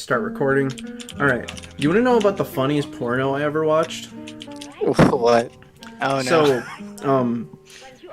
start recording. Alright, you want to know about the funniest porno I ever watched? What? Oh no. So,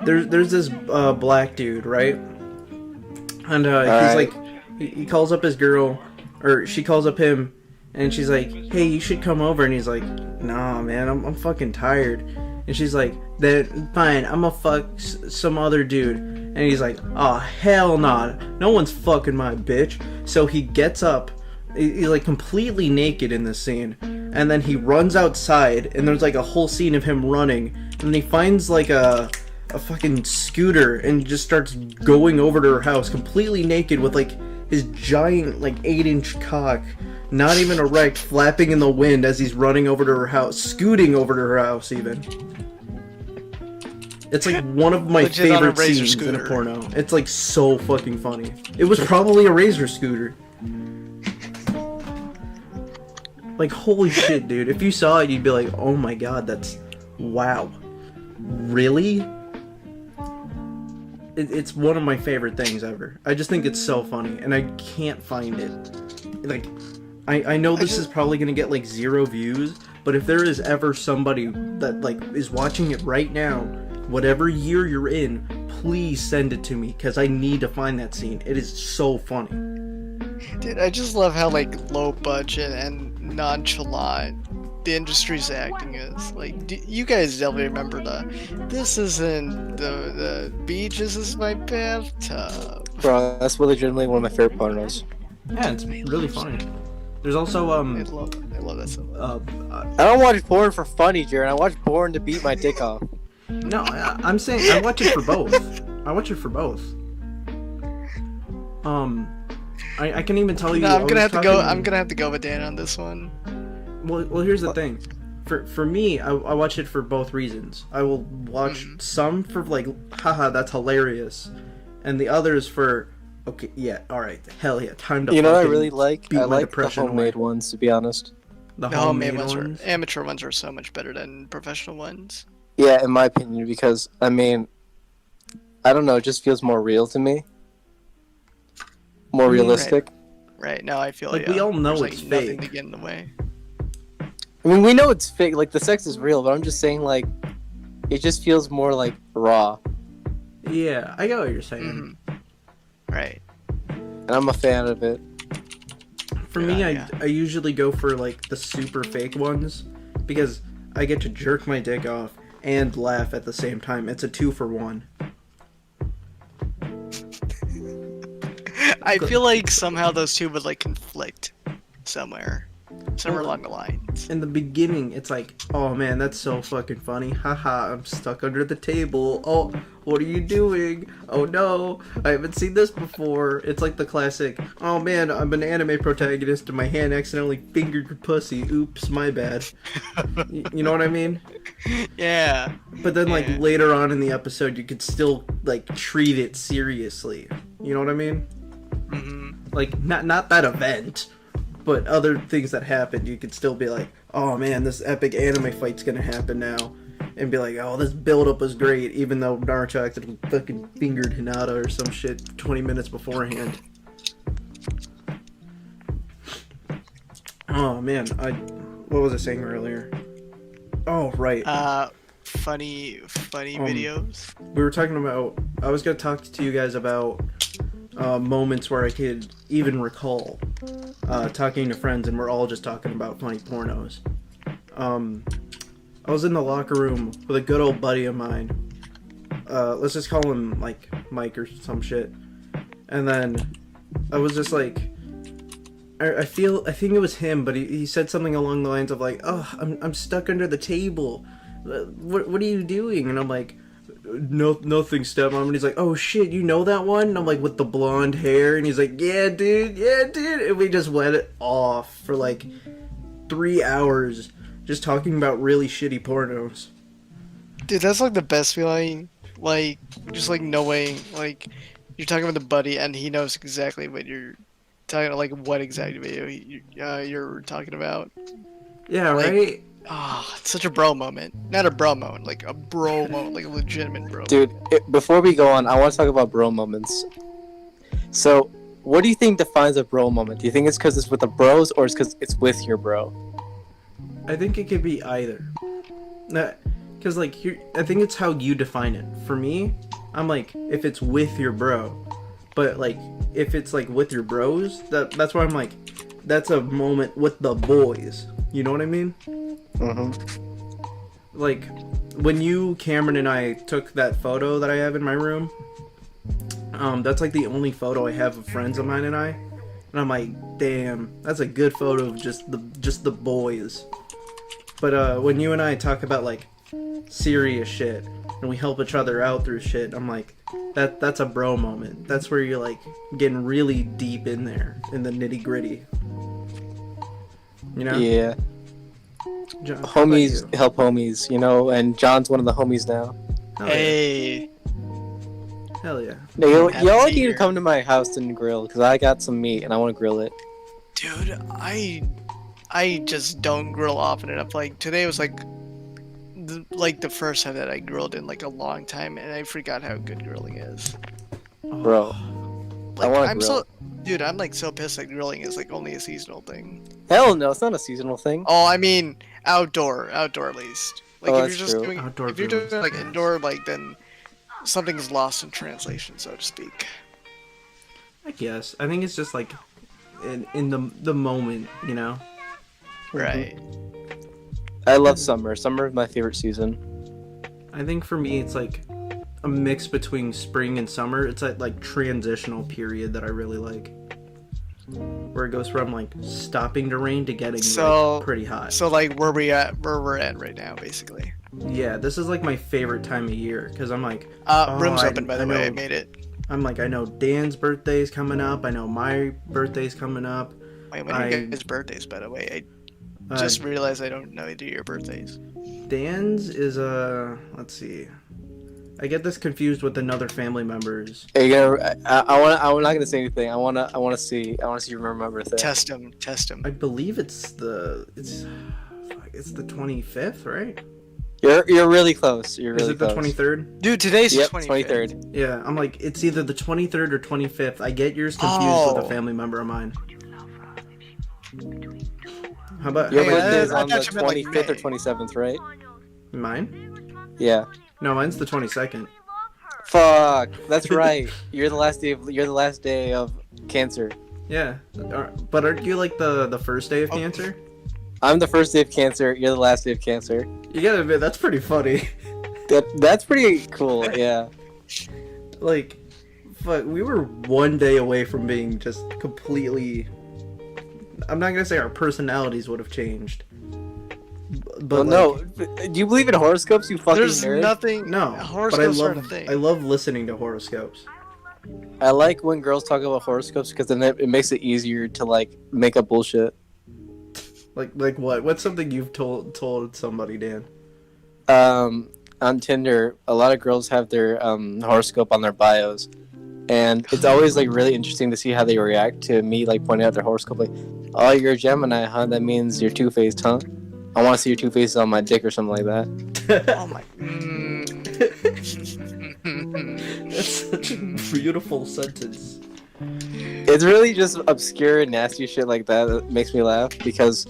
there's this black dude, right? And he's Alright. like, he calls up his girl, or she calls up him, and she's like, hey, you should come over. And he's like, nah, man, I'm fucking tired. And she's like, then fine, I'm gonna fuck some other dude. And he's like, oh, hell nah, no one's fucking my bitch. So he gets up, he's like completely naked in this scene, and then he runs outside, and there's like a whole scene of him running, and then he finds like a fucking scooter and just starts going over to her house completely naked with like his giant like 8-inch cock, not even erect, flapping in the wind as he's running over to her house, scooting over to her house even. It's like one of my Legit on a favorite razor scenes in a scooter. porno. It's like so fucking funny. It was probably a razor scooter. Like, holy shit, dude. If you saw it, you'd be like, oh my god, that's... wow. Really? It's one of my favorite things ever. I just think it's so funny, and I can't find it. Like, I know this is probably gonna get, like, 0 views, but if there is ever somebody that, like, is watching it right now, whatever year you're in, please send it to me, because I need to find that scene. It is so funny. Dude, I just love how like low budget and nonchalant the industry's acting is. Like, you guys definitely remember this isn't the beach, this is my bathtub. Bro, that's legitimately one of my favorite pornos. Yeah, it's really funny. There's also, I love that so much. I don't watch porn for funny, Jared. I watch porn to beat my dick off. No, I'm saying I watch it for both. I watch it for both. I can even tell you. No, I'm gonna have to go with Dan on this one. Well, here's the thing. For me, I watch it for both reasons. I will watch some for like, haha, that's hilarious, and the others for, okay, yeah, all right, hell yeah, time to. You know what I really like? Beat I my like the depression homemade away. ones, to be honest. The The homemade ones, amateur ones are so much better than professional ones. Yeah, in my opinion, because, I mean, I don't know, it just feels more real to me. More realistic. Right. No, I feel Like, we all know there's, it's like, nothing fake. to get in the way. I mean, we know it's fake, like, the sex is real, but I'm just saying, like, it just feels more, like, raw. Yeah, I get what you're saying. Right. And I'm a fan of it. For me, Yeah. I usually go for like the super fake ones because I get to jerk my dick off and laugh at the same time. It's a 2-for-1. I feel like somehow those two would like conflict somewhere along the lines. In the beginning, it's like, oh man, that's so fucking funny. Haha, I'm stuck under the table. Oh, what are you doing? Oh no, I haven't seen this before. It's like the classic, oh man, I'm an anime protagonist and my hand accidentally fingered your pussy. Oops, my bad. You know what I mean? Yeah. But then, like, Yeah. later on in the episode, you could still, like, treat it seriously. You know what I mean? Like, not that event, but other things that happened, you could still be like, oh man, this epic anime fight's gonna happen now. And be like, oh, this build-up was great, even though Naruto accidentally fucking fingered Hinata or some shit 20 minutes beforehand. Oh man, what was I saying earlier? Oh, right. Funny videos. We were talking about, I was going to talk to you guys about moments where I could even recall talking to friends and we're all just talking about funny pornos. I was in the locker room with a good old buddy of mine. Let's just call him like Mike or some shit. And then I was just like, I think it was him, but he said something along the lines of like, oh, I'm stuck under the table. What are you doing? And I'm like, nothing, stepmom. And he's like, oh shit, you know that one? And I'm like, with the blonde hair. And he's like, yeah dude. And we just went it off for like 3 hours just talking about really shitty pornos. Dude, that's like the best feeling. Like, just like knowing, like, you're talking with a buddy and he knows exactly what you're talking about, like what exact video you're talking about. Yeah, Like, right? Ah, it's such a bro moment. Not a bro moment, like a bro moment, like a legitimate bro. Dude, before we go on, I want to talk about bro moments. So, what do you think defines a bro moment? Do you think it's because it's with the bros, or it's because it's with your bro? I think it could be either. Because like I think it's how you define it. For me, I'm like, if it's with your bro, but like if it's like with your bros, that's why I'm like, that's a moment with the boys. You know what I mean? Mm-hmm. Like when you, Cameron, and I took that photo that I have in my room. That's like the only photo I have of friends of mine and I. And I'm like, damn, that's a good photo of just the boys. But when you and I talk about like serious shit and we help each other out through shit, I'm like, that's a bro moment. That's where you're like getting really deep in there in the nitty gritty. You know? Yeah. John, Homies help homies, you know, and John's one of the homies now. Hell Hey, Hell yeah. Y'all Happy to need be to here. come to my house and grill, because I got some meat and I want to grill it. dude, I just don't grill often enough. Like today was like the first time that I grilled in like a long time, and I forgot how good grilling is. Bro, Like, wanna I'm grill. dude, I'm like so pissed that grilling is like only a seasonal thing. Hell no, it's not a seasonal thing. Oh, I mean outdoor at least. Like Oh, if that's you're just true. doing, Outdoor if you're doing grilling's like nice. indoor, like then something's lost in translation, so to speak. I guess. I think it's just like in the moment, you know? Right. I love summer. Summer is my favorite season. I think for me it's like a mix between spring and summer. It's that like transitional period that I really like. Where it goes from like stopping to rain to getting So- like, pretty hot. So like where we're at right now, basically. Yeah, this is like my favorite time of year because I'm like, Room's I- open by I the way. I know- made it. I'm like, I know Dan's birthday's coming up. I know my birthday's coming up. Wait, when are you guys' birthdays, by the way? I just realized I don't know either of your birthdays. Dan's is let's see. I get this confused with another family members. Are you gonna? I'm not gonna say anything. I wanna see you remember things. Test him. I believe it's the 25th, right? You're really close. You're Is really it the close. 23rd? Dude, today's Yep, the 23rd. Yeah, I'm like, it's either the 23rd or 25th. I get yours confused with Oh. a family member of mine. How about Your Hey, birthday is I on the thought you meant, like, 25th or May. 27th, right? mine? Yeah. No, mine's the 22nd. Fuck. That's right. You're the last day of Cancer. Yeah, but aren't you like the first day of Oh. Cancer? I'm the first day of Cancer. You're the last day of Cancer. You gotta admit, that's pretty funny. That's pretty cool. Yeah. Like, fuck, we were one day away from being just completely. I'm not gonna say our personalities would have changed. But Well, like, no. Do you believe in horoscopes? You fucking There's nerd. nothing. no, but I Horoscopes aren't a love thing. I love listening to horoscopes. I like when girls talk about horoscopes because then it makes it easier to like make up bullshit. Like what? What's something you've told somebody, Dan? On Tinder, a lot of girls have their horoscope on their bios, and it's always like really interesting to see how they react to me like pointing out their horoscope. Like, oh, you're a Gemini, huh? That means you're two-faced, huh? I want to see your two faces on my dick or something like that. Oh my. That's such a beautiful sentence. It's really just obscure and nasty shit like that that makes me laugh because,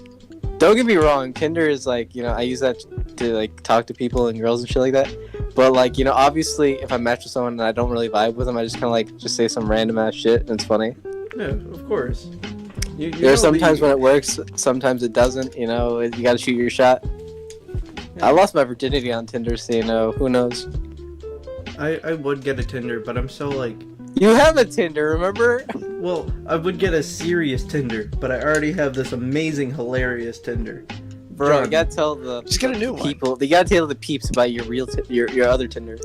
don't get me wrong, Tinder is like, you know, I use that to like talk to people and girls and shit like that. But like, you know, obviously if I match with someone and I don't really vibe with them, I just kind of like just say some random ass shit and it's funny. Yeah, of course. You There's know sometimes the- when it works, sometimes it doesn't. You know, you got to shoot your shot. I lost my virginity on Tinder, so you know, who knows? I would get a Tinder, but I'm so like, You have a Tinder, remember? well, I would get a serious Tinder, but I already have this amazing, hilarious Tinder. Bro, John. you gotta tell the Just get a new one. people. You gotta tell the peeps about your real, your other Tinder.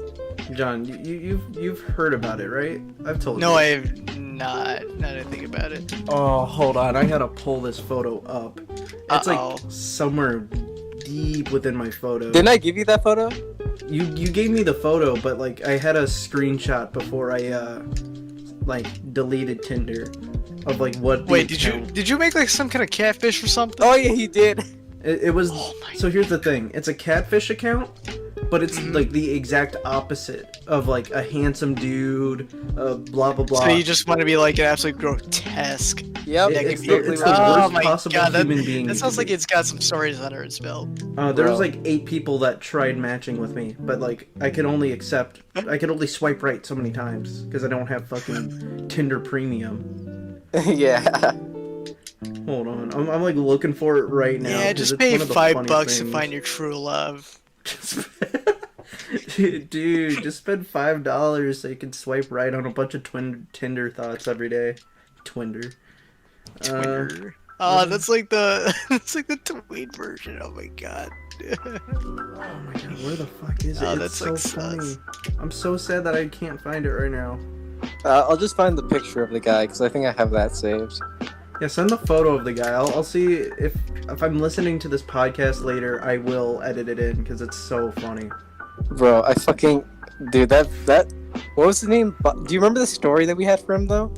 John, you've heard about it, right? I've told you. No, I have not. Not anything about it. Oh, hold on. I gotta pull this photo up. It's Uh-oh. like somewhere deep within my photo. Didn't I give you that photo? You gave me the photo, but like I had a screenshot before I like deleted Tinder of like what. the Wait, account- did you make like some kind of catfish or something? Oh yeah, he did. It was. Oh my- So here's the thing. It's a catfish account, but it's like the exact opposite of like a handsome dude, blah blah blah. So you just want to be like an absolute grotesque. Yep, It's exactly. the Oh worst my possible god, human being. that you sounds could like be. it's got some stories under its belt. There was Bro. like 8 people that tried matching with me, but like I could only swipe right so many times because I don't have fucking Tinder Premium. Yeah. Hold on, I'm like looking for it right now. Yeah, 'cause just it's pay one of the $5 funniest to things. find your true love. Dude, just spend $5 so you can swipe right on a bunch of Tinder thoughts every day. Twinder. Twitter. Oh, that's like the that's like the tweet version. Oh my god. Oh my god, where the fuck is it? Oh, It's that's, so like, funny. sus. I'm so sad that I can't find it right now. I'll just find the picture of the guy because I think I have that saved. Yeah, send the photo of the guy. I'll see if I'm listening to this podcast later. I will edit it in because it's so funny. Bro, I fucking dude that what was his name? Do you remember the story that we had for him though?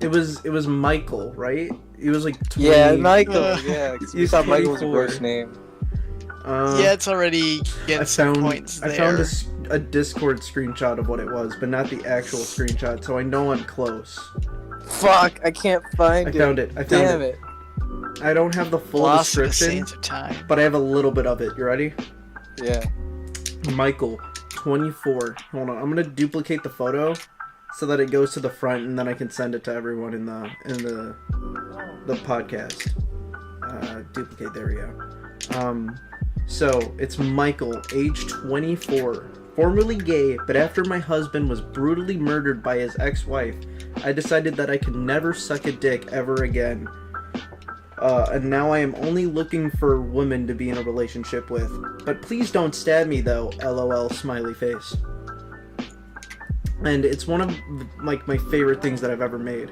It was Michael, right? He was like 20. Yeah, Michael. Uh, Yeah, 'cause we he's thought Michael was a 24. worse name. Yeah, it's already I getting some found points there. I found a Discord screenshot of what it was, but not the actual screenshot, so I know I'm close. Fuck, I can't find I it. found it. I found Damn it. it. I don't have the full Lost in the description, sands of time. but I have a little bit of it. You ready? Yeah. Michael, 24. Hold on, I'm gonna duplicate the photo so that it goes to the front, and then I can send it to everyone in the podcast. Duplicate. There we go. So it's Michael, age 24, formerly gay, but after my husband was brutally murdered by his ex-wife, I decided that I could never suck a dick ever again. And now I am only looking for women to be in a relationship with. But please don't stab me though, LOL smiley face. And it's one of like my favorite things that I've ever made.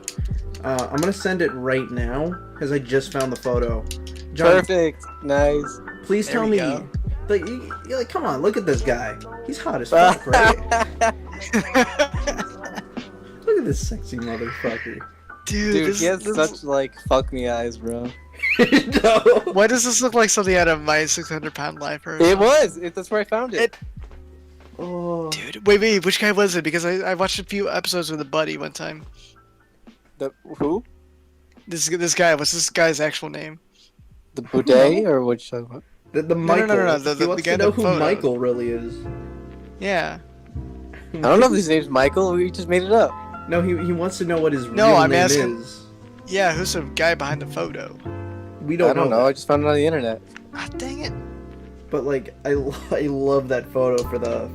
I'm gonna send it right now because I just found the photo. John, Perfect. Nice. please There tell we me. go. Like, you're like, come on, look at this guy. He's hot as fuck, right? Look at this sexy motherfucker. Dude, he has such like fuck me eyes, bro. No. Why does this look like something out of My 600-Pound Life? Or It was. That's where I found it. Oh. Dude, wait, which guy was it? Because I watched a few episodes with a buddy one time. The who? This guy, what's this guy's actual name? The Boudet or which? The Michael. no, He the wants guy to in know the who photo. Michael really is. Yeah. I don't know if his name's Michael. We just made it up. No, he wants to know what his No, real I'm name asking- is. Yeah, who's the guy behind the photo? We don't, I don't know. I just found it on the internet. Ah, dang it. But like, I love that photo for the.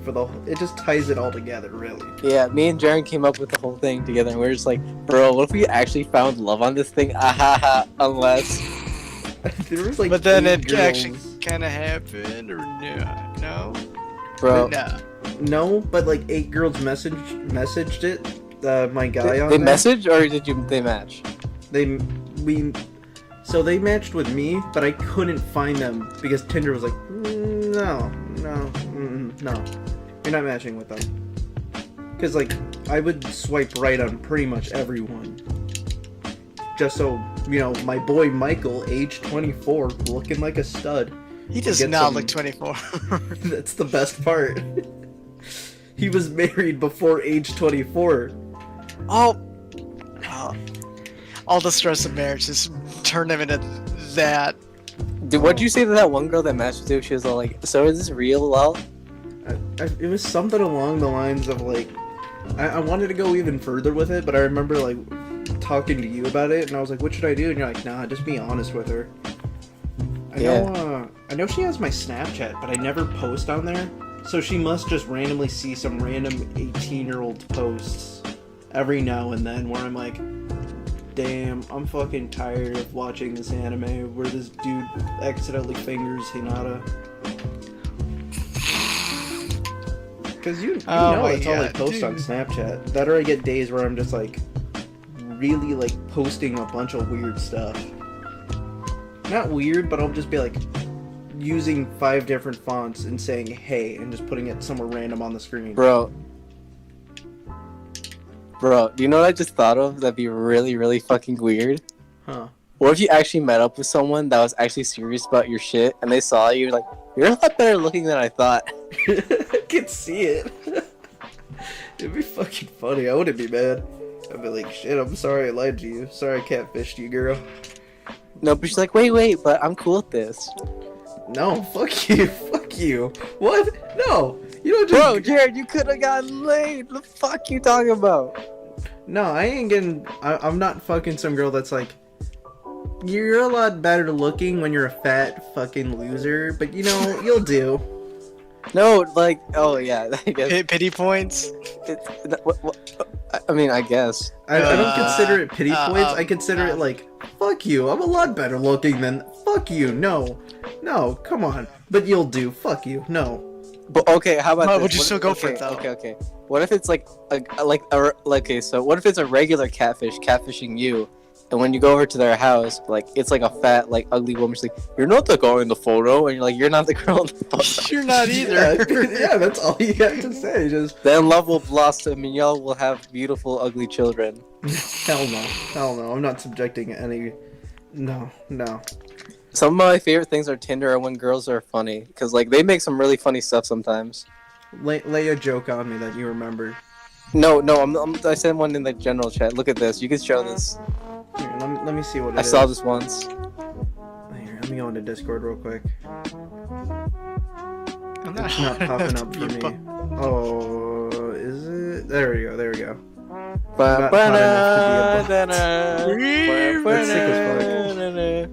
It just ties it all together, really. Yeah, me and Jaren came up with the whole thing together, and we were just like, bro, what if we actually found love on this thing? Ahaha, unless. There was like. But then 8 it girls. actually kind of happened, or no? Bro, No. No, but like 8 girls messaged it. My guy on they there. message or they match? So they matched with me, but I couldn't find them because Tinder was like, no, you're not matching with them. Because like I would swipe right on pretty much everyone, just so you know, my boy Michael, age 24, looking like a stud. He does Get not some- look 24. That's the best part. He was married before age 24. Oh. All the stress of marriage just turned him into that. Dude, what'd you say to that one girl that matched with you? She was all like, so is this real, lol? It was something along the lines of like, I wanted to go even further with it, but I remember like talking to you about it, and I was like, what should I do? And you're like, nah, just be honest with her. I know she has my Snapchat, but I never post on there, so she must just randomly see some random 18-year-old posts every now and then where I'm like, damn, I'm fucking tired of watching this anime where this dude accidentally fingers Hinata. Because you Oh know my that's all I God, post on dude. Snapchat. That or I get days where I'm just like really like posting a bunch of weird stuff. Not weird, but I'll just be like using 5 different fonts and saying hey and just putting it somewhere random on the screen. Bro, do you know what I just thought of? That'd be really, really fucking weird. Huh. What if you actually met up with someone that was actually serious about your shit, and they saw you like, You're a lot better looking than I thought. I can see it. It'd be fucking funny. I wouldn't be mad. I'd be like, shit, I'm sorry I lied to you. Sorry I catfished you, girl. No, but she's like, wait, but I'm cool with this. No, fuck you. Fuck you. What? No. You don't just... Bro, Jared, you could have gotten laid. The fuck you talking about? No, I ain't getting... I'm not fucking some girl that's like, you're a lot better looking when you're a fat fucking loser, but you know, you'll do. No, like, oh yeah, I guess. Pity points. I mean, I guess. I don't consider it pity points. I consider it like, fuck you. I'm a lot better looking than... Fuck you. No, come on. But you'll do. Fuck you. No. But okay, how about this? Would you still go for it though? Okay. What if it's like okay, so what if it's a regular catfish catfishing you, and when you go over to their house, like it's like a fat, like ugly woman, she's like, "You're not the girl in the photo," and you're like, "You're not the girl in the photo." You're not either. Yeah, that's all you have to say. Just Then love will blossom, and y'all will have beautiful, ugly children. hell no. I'm not subjecting any. No. Some of my favorite things on Tinder are when girls are funny, because like they make some really funny stuff sometimes. Lay a joke on me that you remember. No, I sent one in the general chat. Look at this. You can show this. Here, let me see what it I is. saw this once. Here, let me go into Discord real quick. I'm It's not popping up for me. Oh, is it? There we go. Not hot enough to be a bot. That's sick as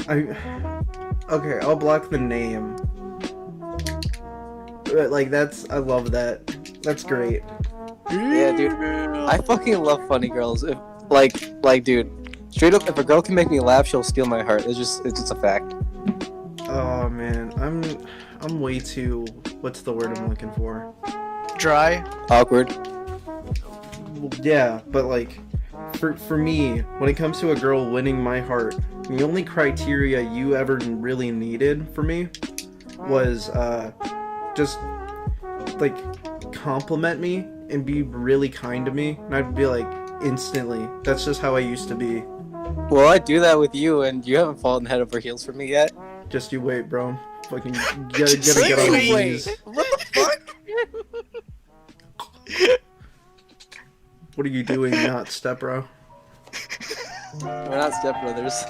fuck. Okay, I'll block the name. But, like, I love that. That's great. Yeah, dude. I fucking love funny girls. If, like, dude, straight up, if a girl can make me laugh, she'll steal my heart. It's just a fact. Oh man, I'm way too. What's the word I'm looking for? Dry. Awkward. Well, yeah, but like, for me, when it comes to a girl winning my heart, the only criteria you ever really needed for me was just like compliment me and be really kind to me, and I'd be like instantly. That's just how I used to be. Well, I do that with you, and you haven't fallen head over heels for me yet. Just you wait, bro. Fucking gotta get on your knees. What the fuck? What are you doing, not step bro? We're not stepbrothers.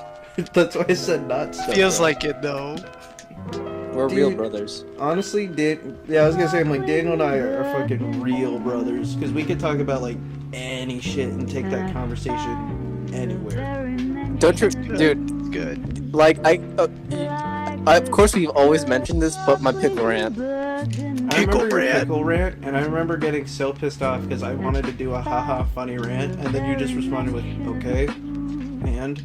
That's why I said not step. Feels bro. like it though. We're Dude. real brothers. Honestly, I was gonna say, I'm like, Daniel and I are fucking real brothers, because we could talk about like any shit and take that conversation anywhere. Don't you, dude? Good. Like I of course we've always mentioned this, but my pickle rant. I remember your pickle rant, and I remember getting so pissed off because I wanted to do a haha funny rant, and then you just responded with okay, and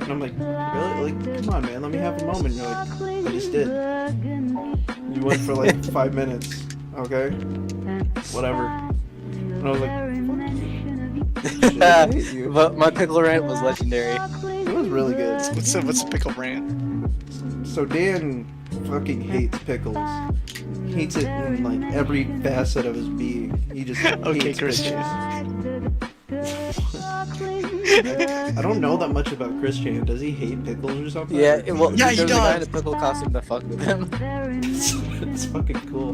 I'm like, really? Like, come on, man, let me have a moment. And you're like, I just did. You went for like 5 minutes, okay? Whatever. And I was like, fuck you. Shit, I hate you. But my pickle rant was legendary. It was really good. What's a pickle rant? So Dan fucking hates pickles. He hates it in like every facet of his being. He just Okay, hates Christian. pickles. I don't know that much about Christian. Does he hate pickles or something? Yeah, well, Yeah, he there's a guy in does. a pickle costume to fuck with him. It's fucking cool.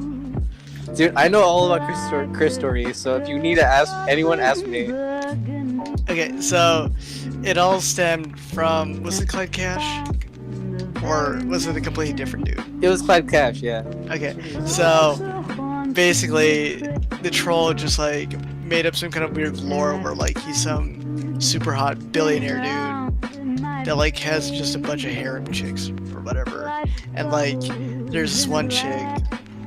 Dude, I know all about Chris stories, so if you need to ask anyone, ask me. Okay, so it all stemmed from, was it Clyde Cash? Or was it a completely different dude? It was Clyde Cash, yeah. Okay, so basically the troll just like made up some kind of weird lore where like he's some super hot billionaire dude that like has just a bunch of harem chicks or whatever. And like there's this one chick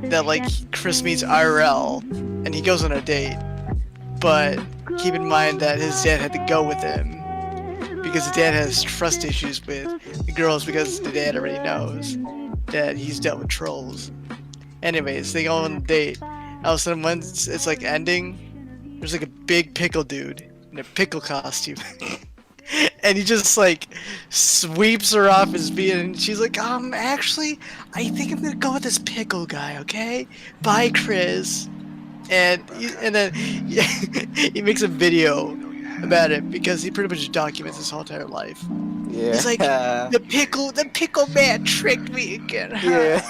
that like Chris meets IRL and he goes on a date, but keep in mind that his dad had to go with him because the dad has trust issues with the girls because the dad already knows that he's dealt with trolls. Anyways, they go on a date. All of a sudden, when it's like ending, there's like a big pickle dude in a pickle costume. And he just like sweeps her off his feet and she's like, actually, I think I'm gonna go with this pickle guy, okay? Bye, Chris. And then he makes a video about it because he pretty much documents his whole entire life. Yeah. He's like, the pickle man tricked me again. Yeah.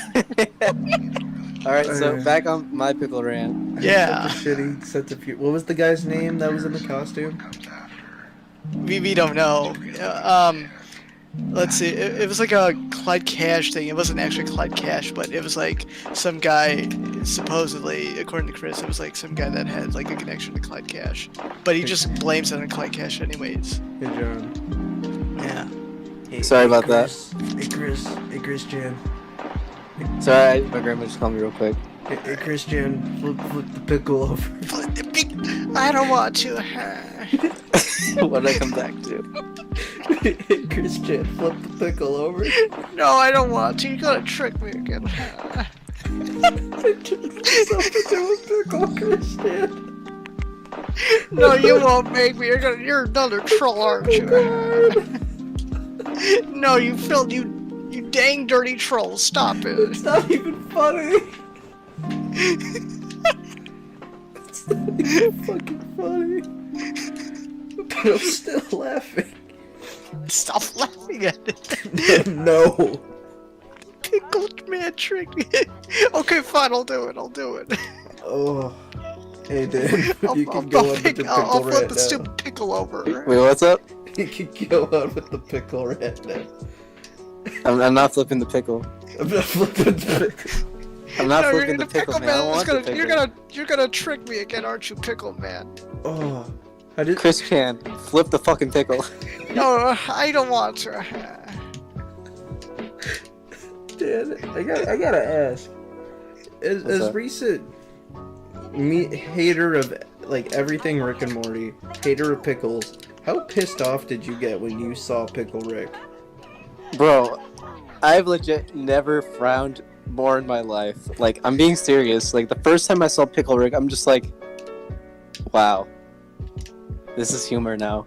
All right, so back on my pickle rant. Yeah. Such a shitty sense of humor. What was the guy's name that was in the costume? We don't know. Let's see. It was like a Clyde Cash thing. It wasn't actually Clyde Cash, but it was like some guy, supposedly, according to Chris, it was like some guy that had like a connection to Clyde Cash. But he just blames it on Clyde Cash anyways. Hey, John. Yeah. Hey, Sorry about Chris. Hey, Chris. Hey, Christian. Sorry, my grandma just called me real quick. Hey, Christian. Flip the pickle over. I don't want to. What did I come back to? Hey, Christian. Flip the pickle over. No, I don't want to. You're gonna trick me again. Something to do with pickle, Christian. No, you won't make me. You're another troll, aren't you? No, you dang dirty troll. Stop it. It's not even funny. It's not even fucking funny. But I'm still laughing. Stop laughing at it. No. Pickled man tricked me. Okay, fine. I'll do it. Oh. Hey, Dan. You can go on with the pickle I'll flip rant the now. stupid pickle over. Wait, what's up? You can go on with the pickle rant now. I'm not flipping the pickle. I'm not flipping the pickle. I'm not No, flipping the pickle, man. I don't want the pickle. You're gonna trick me again, aren't you, pickle man? Oh. I did. Chris Chan, flip the fucking pickle. No, I don't want to. Dan, I gotta ask. What's As up? recent hater of like everything Rick and Morty, hater of pickles, how pissed off did you get when you saw Pickle Rick? Bro, I've legit never frowned more in my life. Like, I'm being serious. Like, the first time I saw Pickle Rick, I'm just like, wow. This is humor now.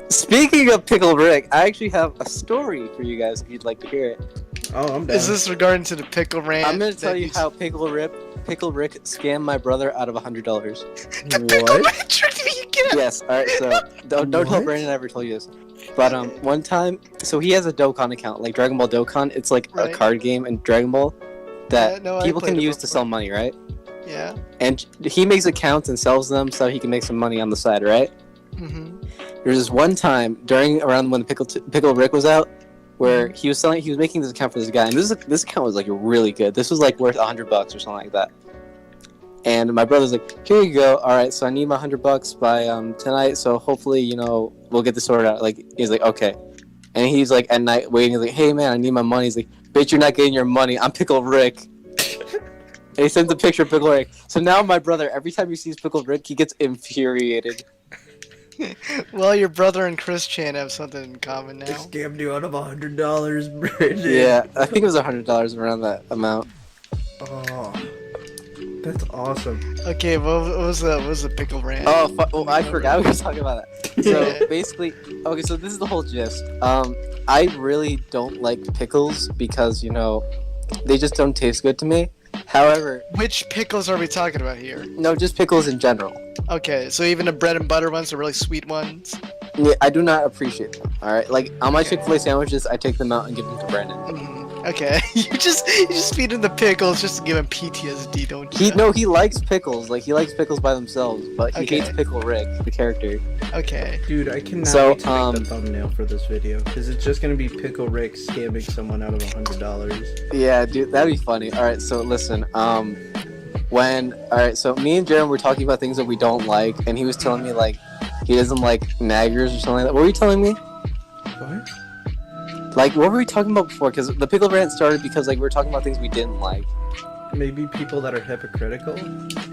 Speaking of Pickle Rick, I actually have a story for you guys if you'd like to hear it. Oh, I'm down. Is this regarding to the pickle rant? I'm gonna tell you how Pickle Rick scammed my brother out of $100. What? Tricked me again. Yes, alright, so don't tell What? Brandon I ever told you this. But one time, so he has a Dokkan account, like Dragon Ball Dokkan. It's like Right. a card game in Dragon Ball that Yeah, no, I people played can it use to before. sell money, right? Yeah. And he makes accounts and sells them so he can make some money on the side, right? Mm-hmm. There's this one time around when the Pickle Rick was out, where he was making this account for this guy, and this account was like really good. This was like worth $100 or something like that. And my brother's like, here you go. All right, so I need my $100 by tonight. So hopefully, we'll get this sorted out. Like, he's like, okay. And he's like at night waiting. He's like, hey man, I need my money. He's like, bitch, you're not getting your money. I'm Pickle Rick. And he sends a picture of Pickle Rick. So now my brother, every time he sees Pickle Rick, he gets infuriated. Well, your brother and Chris Chan have something in common I now. scammed you out of $100, Brandon. Yeah, I think it was $100 around that amount. Oh, that's awesome. Okay, what was the pickle rant? Oh, I forgot we were talking about that. So Yeah. basically, okay, so this is the whole gist. I really don't like pickles because they just don't taste good to me. However, Which pickles are we talking about here? no, just pickles in general. Okay, so even the bread and butter ones, the really sweet ones. Yeah, I do not appreciate them. All right, like on my Chick-fil-A sandwiches, I take them out and give them to Brandon. Okay, you just feed him the pickles just to give him PTSD, don't you? He likes pickles. Like he likes pickles by themselves, but he Okay. hates Pickle Rick, the character. Okay. Dude, I cannot So, wait to make the thumbnail for this video, because it's just gonna be Pickle Rick scamming someone out of $100. Yeah, dude, that'd be funny. All right, so listen, so me and Jaron were talking about things that we don't like, and he was telling me like he doesn't like naggers or something like that. What were you telling me? What? Like, what were we talking about before? Because the pickle rant started because like we were talking about things we didn't like. Maybe people that are hypocritical?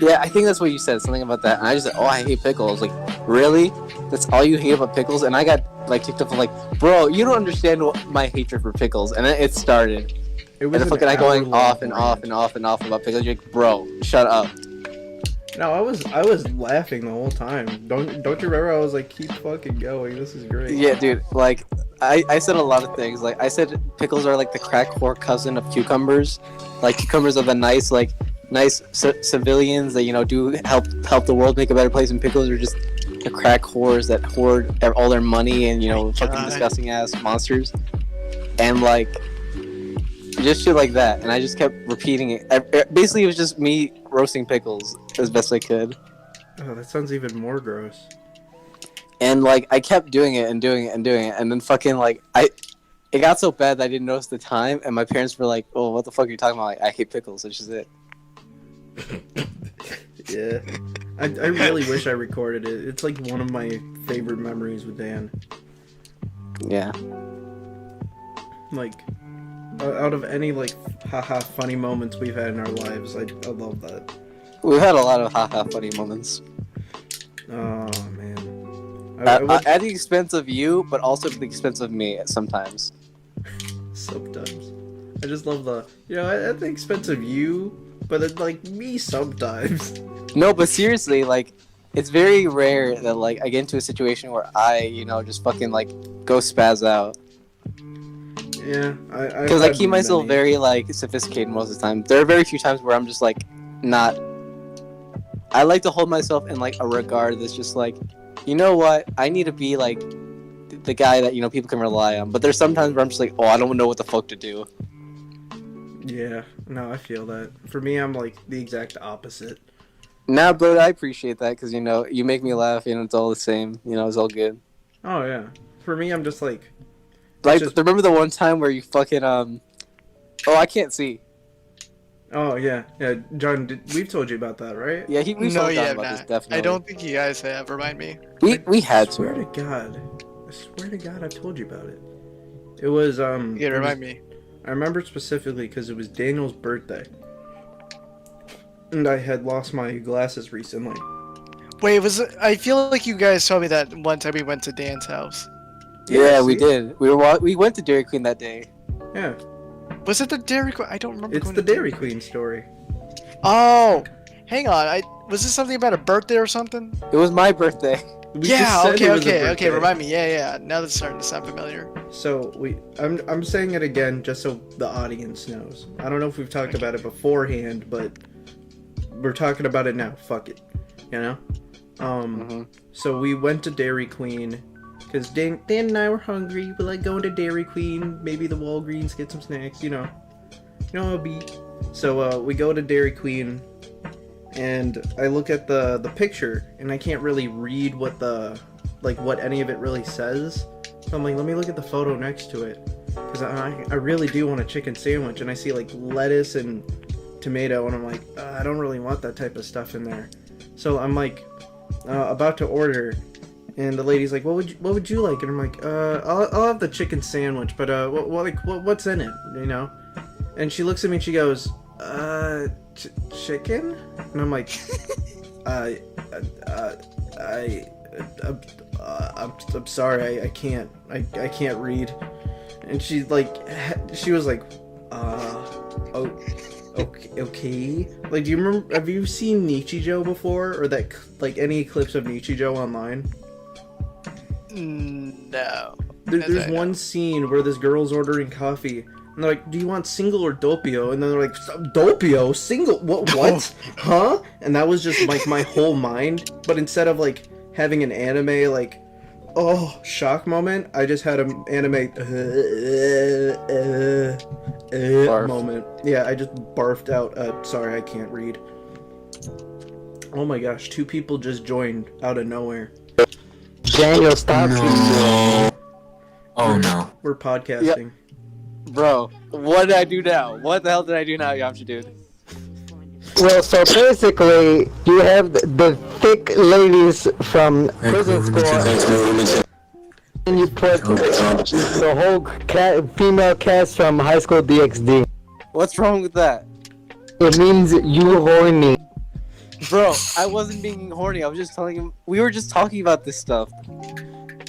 Yeah, I think that's what you said, something about that. And I just said, oh, I hate pickles. Like, really? That's all you hate about pickles? And I got like ticked off of like, bro, you don't understand my hatred for pickles. And then it started. It And the an fucking I going hour-long off and off rant. and off and off about pickles. You're like, bro, shut up. No, I was laughing the whole time. Don't you remember? I was like, keep fucking going. This is great. Yeah, dude. Like, I said a lot of things. Like, I said pickles are like the crack whore cousin of cucumbers. Like, cucumbers are the nice civilians that do help the world make a better place, and pickles are just the crack whores that hoard all their money and fucking God. disgusting ass monsters, and like just shit like that. And I just kept repeating it. Basically, it was just me roasting Pickles as best I could. Oh, that sounds even more gross. And like I kept doing it and doing it and doing it, and then fucking like it got so bad that I didn't notice the time, and my parents were like, "Oh, what the fuck are you talking about?" Like, I hate pickles. That's just it. Yeah. I really wish I recorded it. It's like one of my favorite memories with Dan. Yeah. Like, out of any, like, haha funny moments we've had in our lives, I love that. We've had a lot of haha funny moments. Oh, man. At the expense of you, but also to the expense of me sometimes. Sometimes. I just love at the expense of you, but it's like me sometimes. No, but seriously, like, it's very rare that, like, I get into a situation where I, just fucking, like, go spaz out. Yeah, Because I keep myself very, like, sophisticated most of the time. There are very few times where I'm just, like, not... I like to hold myself in, like, a regard that's just, like, you know what? I need to be, like, the guy that, people can rely on. But there's sometimes where I'm just like, oh, I don't know what the fuck to do. Yeah, no, I feel that. For me, I'm, like, the exact opposite. Nah, but I appreciate that because, you make me laugh, it's all the same. It's all good. Oh, yeah. For me, I'm just, like... Like, just... remember the one time where you fucking, Oh, I can't see. Oh, yeah. Yeah, John, we've told you about that, right? Yeah, we've No, talked you have about not. this, definitely. I don't think you guys have. Remind me. We had to. I swear to God, I've told you about it. It was, Yeah, remind me. I remember specifically because it was Daniel's birthday. And I had lost my glasses recently. Wait, I feel like you guys told me that one time we went to Dan's house. Yeah, see? we did. We went to Dairy Queen that day. Yeah. Was it the Dairy Queen? I don't remember. It's the Dairy Queen story. Oh, hang on. Was this something about a birthday or something? It was my birthday. We Yeah. just said it was a Okay. birthday. Remind me. Yeah. Now that's starting to sound familiar. So I'm saying it again just so the audience knows. I don't know if we've talked about it beforehand, but we're talking about it now. Fuck it, So we went to Dairy Queen because Dan and I were hungry. We like going to Dairy Queen, maybe the Walgreens, get some snacks. You know how it be. So we go to Dairy Queen, and I look at the picture, and I can't really read what what any of it really says. So I'm like, let me look at the photo next to it, because I really do want a chicken sandwich, and I see like lettuce and tomato, and I'm like, I don't really want that type of stuff in there. So I'm like, about to order, and the lady's like, what would you like? And I'm like, I'll have the chicken sandwich, but what's in it, And she looks at me and she goes, chicken? And I'm like, I'm sorry, I can't read. And she was like, oh, okay. Like, do you remember? Have you seen Nichijou before, or that any clips of Nichijou online? No. There's one scene where this girl's ordering coffee, and they're like, "Do you want single or doppio?" And then they're like, "Doppio, single? What? Huh?" And that was just like my whole mind. But instead of like having an anime shock moment, I just had an anime moment. Yeah, I just barfed out. Sorry, I can't read. Oh my gosh, 2 people just joined out of nowhere. Daniel, stop. No. Oh no. We're podcasting. Bro, what did I do now? What the hell did I do now, Yamcha dude? Well, so basically, you have the thick ladies from prison school, and you put the whole female cast from High School DxD. What's wrong with that? It means you horny. Bro, I wasn't being horny. I was just telling him. We were just talking about this stuff.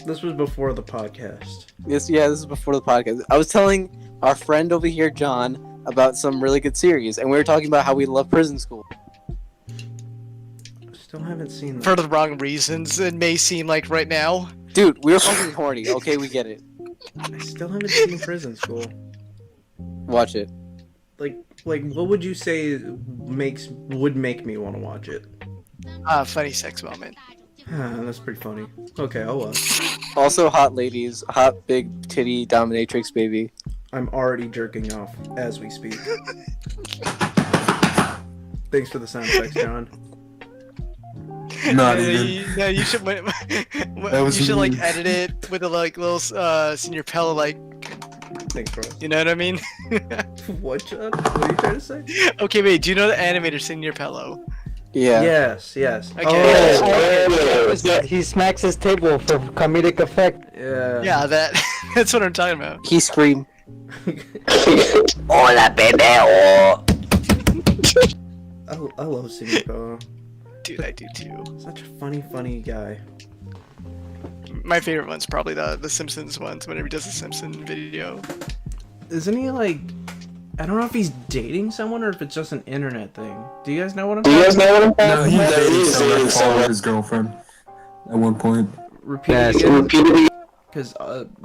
This was before the podcast. This is before the podcast. I was telling our friend over here, John, about some really good series, and we were talking about how we love prison school. Still haven't seen that. For the wrong reasons, it may seem like right now. Dude, we were fucking horny. Okay, we get it. I still haven't seen Prison School. Watch it. Like, what would you say would make me want to watch it? Funny sex moment. That's pretty funny. Okay, I'll watch. Also, hot ladies, hot big titty dominatrix baby. I'm already jerking off as we speak. Thanks for the sound effects, John. Not Yeah, even. No, you should. You should like edit it with a like little senior pillow, like, Thanks, bro. you know what I mean? What, John? What are you trying to say? Okay, wait. Do you know the animator Senior Pillow? Yeah. Yes, yes. Okay. He smacks his table for comedic effect. Yeah. Yeah, that's what I'm talking about. He screamed. Hola, bebé. I love Singapore. Dude, I do too. Such a funny guy. My favorite one's probably the Simpsons ones. Whenever he does a Simpson video. Isn't he like? I don't know if he's dating someone or if it's just an internet thing. Do you guys know what I'm talking about? No, he dated someone that followed his girlfriend at one point. Repeat it again. Because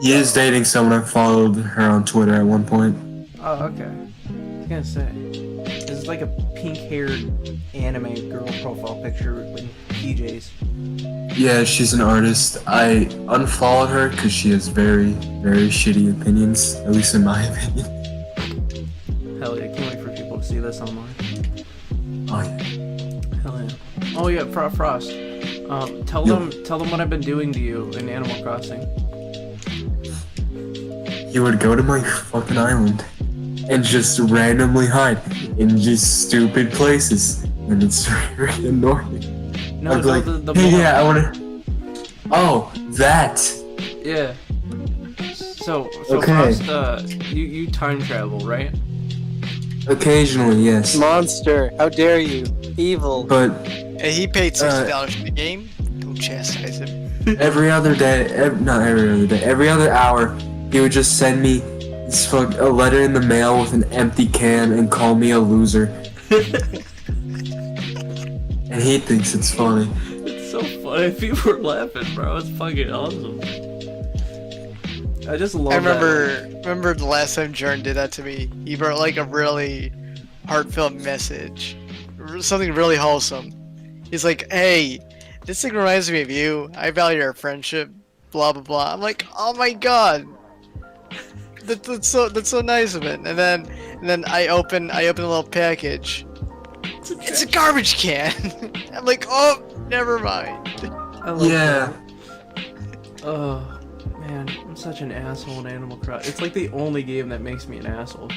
He is dating someone that followed her on Twitter at one point. oh, okay. I was gonna say, this is like a pink-haired anime girl profile picture with PJs. Yeah, she's an artist. I unfollowed her because she has very, very shitty opinions, at least in my opinion. Hell yeah! Can't wait for people to see this online. Oh yeah. Hell yeah! Oh yeah, Frost. Tell them what I've been doing to you in Animal Crossing. He would go to my fucking island and just randomly hide in just stupid places, and it's very annoying. No, I'd be like, the hey, mall. yeah, I wanna. Oh, that. Yeah. So Okay. Frost, you time travel, right? Occasionally, yes, Monster. How dare you? Evil. but Hey, he paid $60 for the game. Don't chastise him. every other day, not every other day, every other hour, he would just send me a letter in the mail with an empty can and call me a loser. And he thinks it's funny. It's so funny. People are laughing, bro. It's fucking awesome. I just love. I remember the last time Jern did that to me. He wrote like a really heartfelt message, something really wholesome. He's like, "Hey, this thing reminds me of you. I value our friendship." Blah blah blah. I'm like, "Oh my god, that's so nice of it." And then I open a little package. It's a garbage can. I'm like, "Oh, never mind." I love Yeah. that. Oh man, I'm such an asshole in Animal Crossing. It's like the only game that makes me an asshole.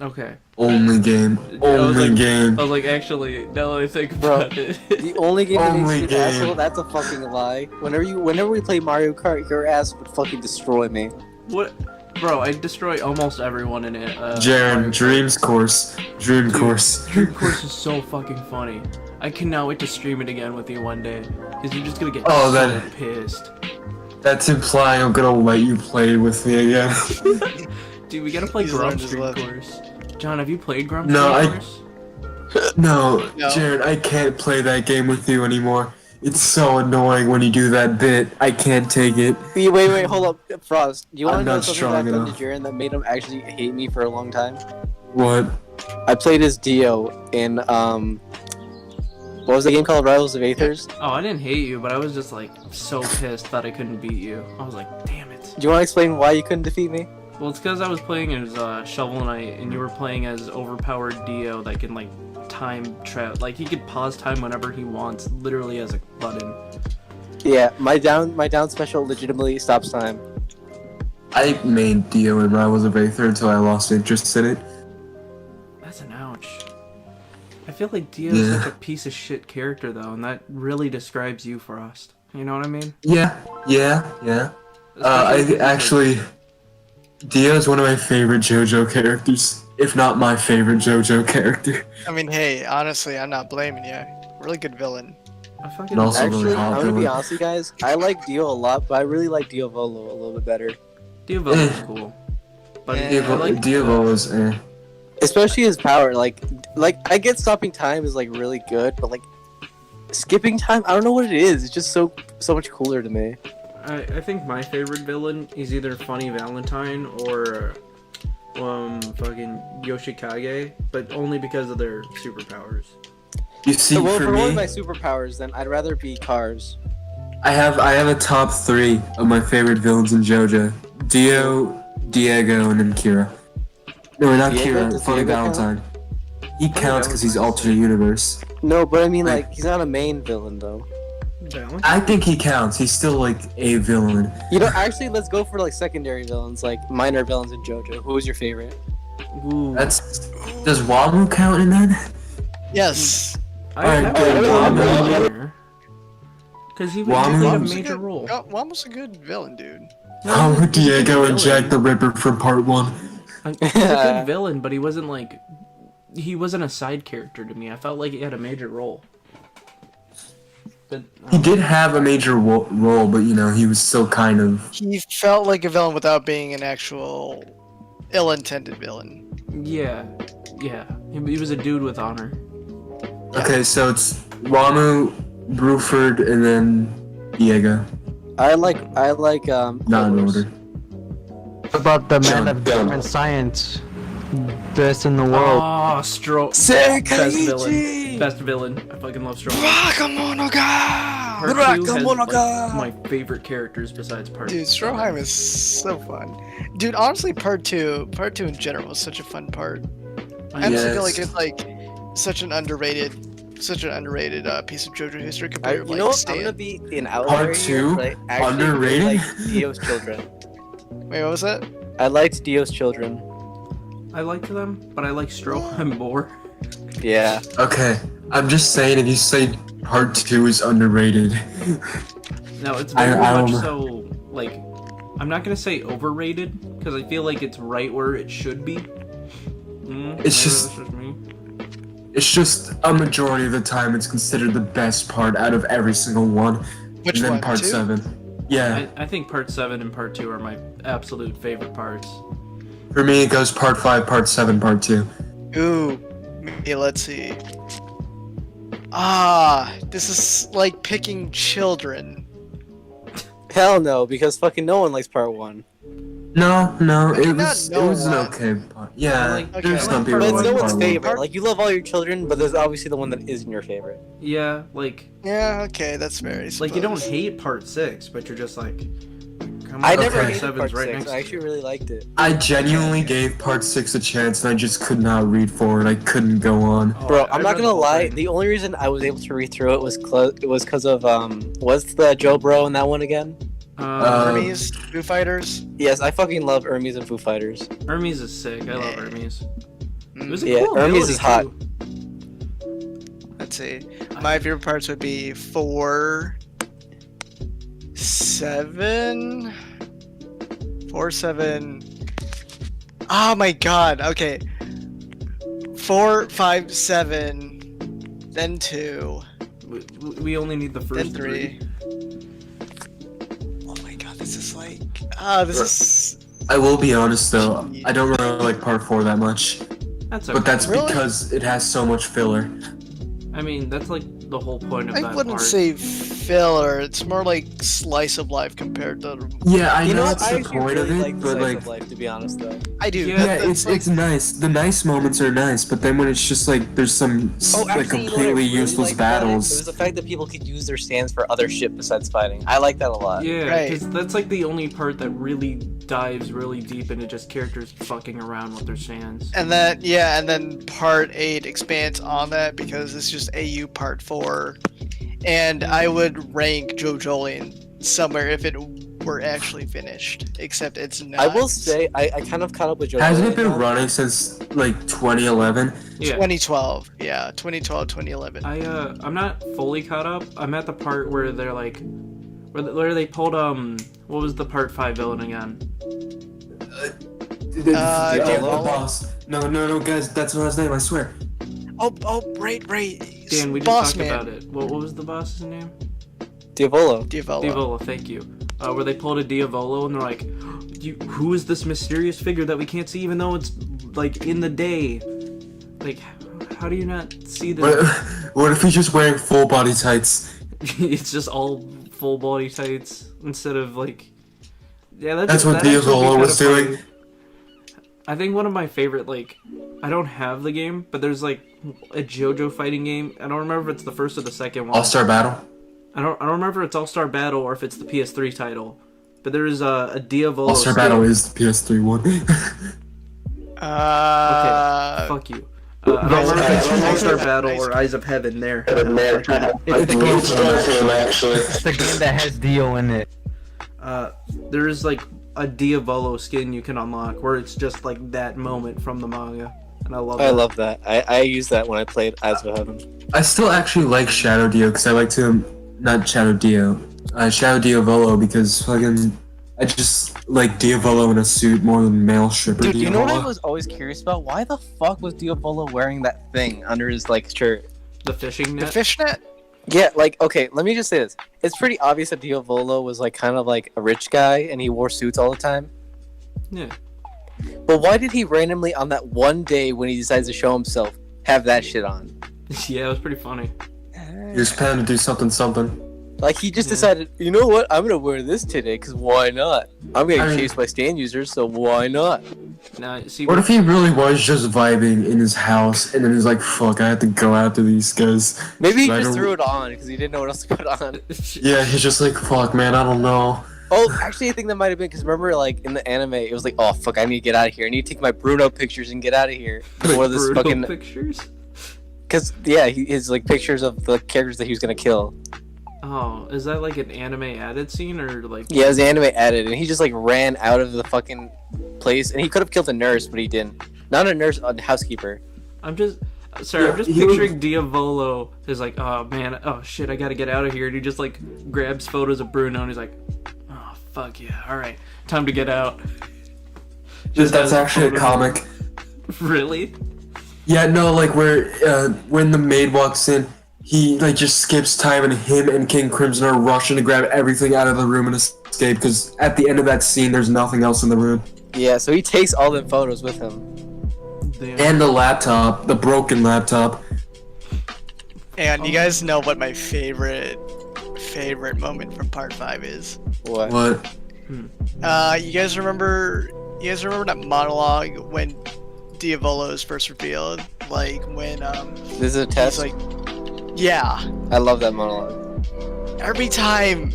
Okay. Only game. I was Only like- game. I was like, actually, now that I think Bro, about it. The only game that makes Only you an game. asshole, that's a fucking lie. Whenever we play Mario Kart, your ass would fucking destroy me. What? Bro, I destroy almost everyone in it. Jaren, Dreams Course. Dream Course. Dream Course is so fucking funny. I cannot wait to stream it again with you one day. Because you're just gonna get Oh, so that- pissed. That's implying I'm gonna let you play with me again. Dude, we gotta play He's Grump learned his Stream lesson. Course. John, have you played Grump No, Stream I- Course? No, No. Jared, I can't play that game with you anymore. It's so annoying when you do that bit. I can't take it. Wait, hold up, Frost. Do you want I'm to know not something strong that I've done enough. to Jaren that made him actually hate me for a long time? What? I played as Dio in what was the game called? Rivals of Aethers? Oh, I didn't hate you, but I was just like so pissed that I couldn't beat you. I was like, damn it. Do you want to explain why you couldn't defeat me? Well, it's because I was playing as Shovel Knight, and you were playing as overpowered Dio that can like time travel. Like he could pause time whenever he wants, literally as a button. Yeah, my down special legitimately stops time. I made Dio in Rivals of Aether until I lost interest in it. That's an ouch. I feel like Dio's Yeah. such a piece of shit character though, and that really describes you, Frost. You know what I mean? Yeah. Especially I because, like, actually, Dio is one of my favorite JoJo characters, if not my favorite JoJo character. I mean, hey, honestly, I'm not blaming you. Really good villain. I fucking And also Actually, really hot I'm gonna be villain. honest with you guys. I like Dio a lot, but I really like Dio Volo a little bit better. Diavolo's cool. But Yeah, I like Dio was Especially his power. Like I get stopping time is like really good, but like skipping time, I don't know what it is. It's just so much cooler to me. I think my favorite villain is either Funny Valentine or fucking Yoshikage, but only because of their superpowers. You see, Well, for for one of me, my superpowers, then I'd rather be Cars. I have a top 3 of my favorite villains in JoJo: Dio, Diego, and then Kira. No, not Diego? Kira. Does Funny Diego count? Valentine. He counts that because was he's nice. alternate universe. No, but I mean, Like- like, he's not a main villain, though. Valentine? I think he counts. He's still like a villain. You know, actually, let's go for, like, secondary villains, like, minor villains in JoJo. Who was your favorite? Ooh. Does Wamu count in that? Yes. I Alright, have good. Wamu. Because he Wamu- played a Wamu's major good, role. Wamu's a good villain, dude. Oh, he's a Diego good and villain. Jack the Ripper from part 1. He's a good villain, but he wasn't like... He wasn't a side character to me. I felt like he had a major role. But, He did have a major role, but you know, he was still kind of. He felt like a villain without being an actual ill-intended villain. yeah. He was a dude with honor. Okay, so it's Wamu, Bruford, and then Diego. I like, Not in Polos. order. What about the man John of Gunn. different science? Best in the world. Oh, Sick! Best villain. Best villain. I fucking love Stroh. Rakamonoga! Part 2 has like, my favorite characters besides Part Dude, Stroheim is so fun. Dude, honestly, part two in general is such a fun part. I just feel like Yes. it's like such an underrated piece of JoJo history compared to You like know what? I'm Stan. gonna be an outlier Part here, 2? but I actually Underrated? really like Dio's children. Wait, what was that? I liked Dio's children. I liked them, but I like Stroheim more. Yeah. Okay, I'm just saying, if you say part 2 is underrated, No, it's I very much don't- so, like, I'm not gonna say overrated, because I feel like it's right where it should be. It's maybe just- that's me. it's just a majority of the time it's considered the best part out of every single one. Which and then one? part 2? 7. Yeah, I think Part 7 and Part 2 are my absolute favorite parts. for me it goes part 5, part 7, part 2. Ooh, maybe, let's see. This is like picking children. Hell no, because fucking no one likes part 1. No, I it mean, was not no an one. okay part. Yeah, I like- okay, there's I some like people But who it's like no part one's 1. favorite. Like, you love all your children, but there's obviously the one that isn't your favorite. Yeah, like Yeah, okay, that's fair. I you don't suppose. hate Part 6, but you're just like, come on, I Okay. never Part hated 7's part right 6. next I to actually it. really liked it. I genuinely gave part 6 a chance and I just could not read forward. I couldn't go on. Oh, Bro, I I'm not read the gonna whole lie. thing. The only reason I was able to read through it was because of what's the Joe Bro in that one again? Hermes, Foo Fighters. Yes, I fucking love Hermes and Foo Fighters. Hermes is sick. I love Hermes. It was a Yeah, cool Hermes ability, is hot. too. Let's see. My favorite parts would be 4, 7, 4, 7. Oh my god. Okay. 4, 5, 7, then 2, We only need the then first 3. Oh my god, this is like. This is. I will be honest though, I don't really like part 4 that much. That's okay. But that's Really? because it has so much filler. I mean, that's like the whole point of I that wouldn't part. say filler. It's more like slice of life compared to. Yeah, I You know know, that's I the actually point really of it, like the but slice like, of life, to be honest, though. I do. yeah, That's it's nice. The nice moments are nice, but then when it's just like there's some like actually, you know what I completely really useless liked about it? It was battles. the fact that people could use their stands for other shit besides fighting. I like that a lot. Yeah, Right. because that's like the only part that really dives really deep into just characters fucking around with their stands. And then part 8 expands on that because it's just AU part 4. And I would rank JoJolion somewhere if it were actually finished. Except it's not. I will say, I kind of caught up with Joe. Hasn't it been running since like 2011? Yeah. 2012. Yeah, 2012, 2011. I'm not fully caught up. I'm at the part where they're like, where they pulled what was the Part 5 villain again? The Diavolo? boss. No, guys, that's not his name. I swear. Oh, right. Dan, we just Boss talked man. about it. What was the boss's name? Diavolo. Diavolo. Diavolo, thank you. Where they pulled a Diavolo and they're like, who is this mysterious figure that we can't see even though it's like in the day? Like, how do you not see What, this? what if he's just wearing full body tights? It's just all full body tights instead of like, yeah, That's what that'd actually be Diavolo kinda was doing. funny. I think one of my favorite, like, I don't have the game, but there's like a JoJo fighting game. I don't remember if it's the first or the second one. All-Star Battle. I don't remember if it's All-Star Battle or if it's the PS3 title. But there is a Diavolo. All-Star Battle is the PS3 one. Okay, fuck you. I don't remember if it's All-Star Battle or Eyes of Heaven there. It's the game that has Dio in it. There is like a Diavolo skin you can unlock where it's just like that moment from the manga. And I love I love that. I used that when I played Eyes of Heaven. I still actually like Shadow Dio because I like to not Shadow Dio, Shadow Diavolo because fucking I just like Diavolo in a suit more than male stripper. Dude, you know what I Diavolo. was always curious about? Why the fuck was Diavolo wearing that thing under his like shirt? The fishing The net. fishnet? Yeah, like, okay, let me just say this. It's pretty obvious that Diavolo was like kind of like a rich guy and he wore suits all the time. Yeah. But why did he randomly on that one day when he decides to show himself have that shit on? Yeah, it was pretty funny. He was planning to do something. Like he just decided, you know what? I'm gonna wear this today because why not? I'm getting chased by stand users, so why not? Now, see, What if he really was just vibing in his house and then he's like, fuck, I have to go after these guys. Maybe he I just don't- threw it on because he didn't know what else to put on. Yeah, he's just like, fuck, man, I don't know. Oh, actually, I think that might have been because remember, like in the anime, it was like, oh fuck, I need to get out of here. I need to take my Bruno pictures and get out of here. Or this brutal fucking pictures? because yeah, his like pictures of the characters that he was gonna kill. Oh, is that like an anime added scene or like? Yeah, it was the anime added, and he just like ran out of the fucking place, and he could have killed a nurse, but he didn't. Not a nurse, a housekeeper. I'm just picturing Diavolo is like, oh man, oh shit, I gotta get out of here. And he just like grabs photos of Bruno and he's like, oh fuck yeah, all right, time to get out. That's has actually a photos- comic. Really? Yeah, no, like where when the maid walks in, he like just skips time and him and King Crimson are rushing to grab everything out of the room and escape because at the end of that scene there's nothing else in the room. Yeah, so he takes all the photos with him. Damn. And the laptop, the broken laptop. And you guys know what my favorite moment from part 5 is? What? What? You guys remember that monologue when Diavolo is first revealed? Like when This is a he's test. like, yeah. I love that monologue. Every time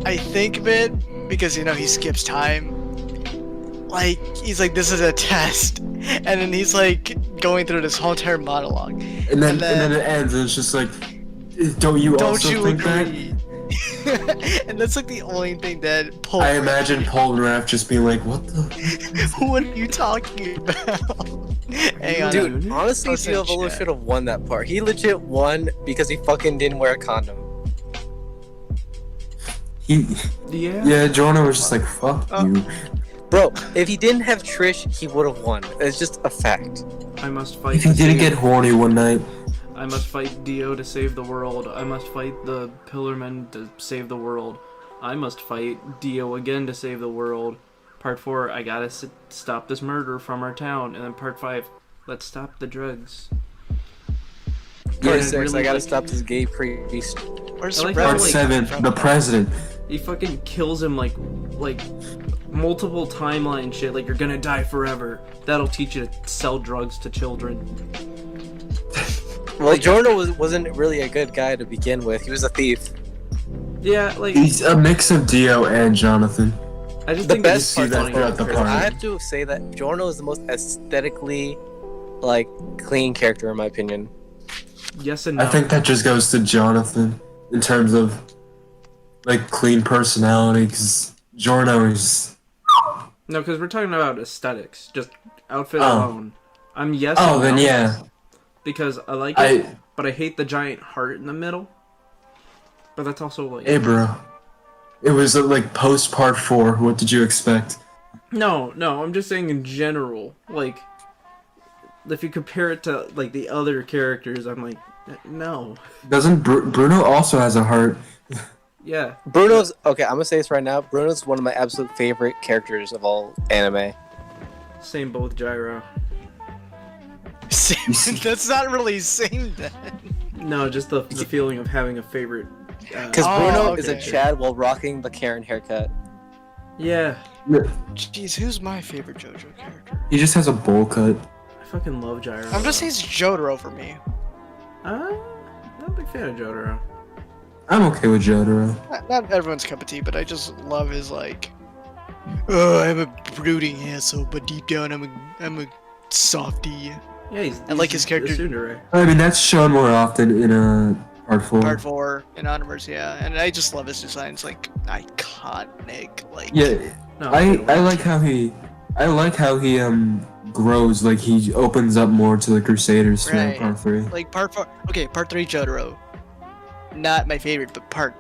I think of it, because you know he skips time, like he's like, this is a test, and then he's like going through this whole entire monologue. And then it ends and it's just like, don't you Don't also you think that? agree? And that's like the only thing that Paul. I imagine Paul and Raph just being like, what the? What are you talking about? Hang on. Dude, honestly, Post in Diavolo chat. should have won that part. He legit won because he fucking didn't wear a condom. Yeah, Jonah was just like, fuck you. Bro, if he didn't have Trish, he would have won. It's just a fact. I must fight. If he to didn't save- get horny one night. I must fight Dio to save the world. I must fight the Pillarmen to save the world. I must fight Dio again to save the world. Part 4, I gotta stop this murder from our town. And then part 5, let's stop the drugs. Part Yeah, 6, really, I gotta like- stop this gay priest. Where's I like the how, Part like- 7, the president. He fucking kills him like multiple timeline shit. Like, you're gonna die forever. That'll teach you to sell drugs to children. Well, Jorno wasn't really a good guy to begin with. He was a thief. Yeah, like, He's a mix of Dio and Jonathan. I just The think best it's part funny. throughout the part. I have to say that Jorno is the most aesthetically, like, clean character in my opinion. Yes and no. I think that just goes to Jonathan in terms of like clean personality because Jorno is. No, because we're talking about aesthetics. Just outfit Oh. alone. I'm yes Oh, and then no. yeah. Because I like it, I but I hate the giant heart in the middle. But that's also like... hey bro, it was like post part 4. What did you expect? No, I'm just saying in general. Like, if you compare it to, like, the other characters, I'm like, no. Doesn't Bruno also has a heart? Yeah. Bruno's okay. I'm gonna say this right now. Bruno's one of my absolute favorite characters of all anime. Same both Gyro. That's not really same then. No, just the feeling of having a favorite. Because Oh, Bruno is a okay. Chad while rocking the Karen haircut. Yeah. Jeez, who's my favorite JoJo character? He just has a bowl cut. I fucking love Gyro. I'm just saying it's Jotaro for me. Not a big fan of Jotaro. I'm okay with Jotaro. Not everyone's cup of tea, but I just love his like. Oh, I'm a brooding asshole, but deep down I'm a softie. Yeah, I like his character. a tsundere. I mean, that's shown more often in Part 4. Part 4 in Onwards, yeah, and I just love his designs, like iconic, like. Yeah, No, I like how he grows. Like he opens up more to the Crusaders throughout Right. Part 3. Like Part 4. Okay, Part 3 Jotaro, not my favorite, but Part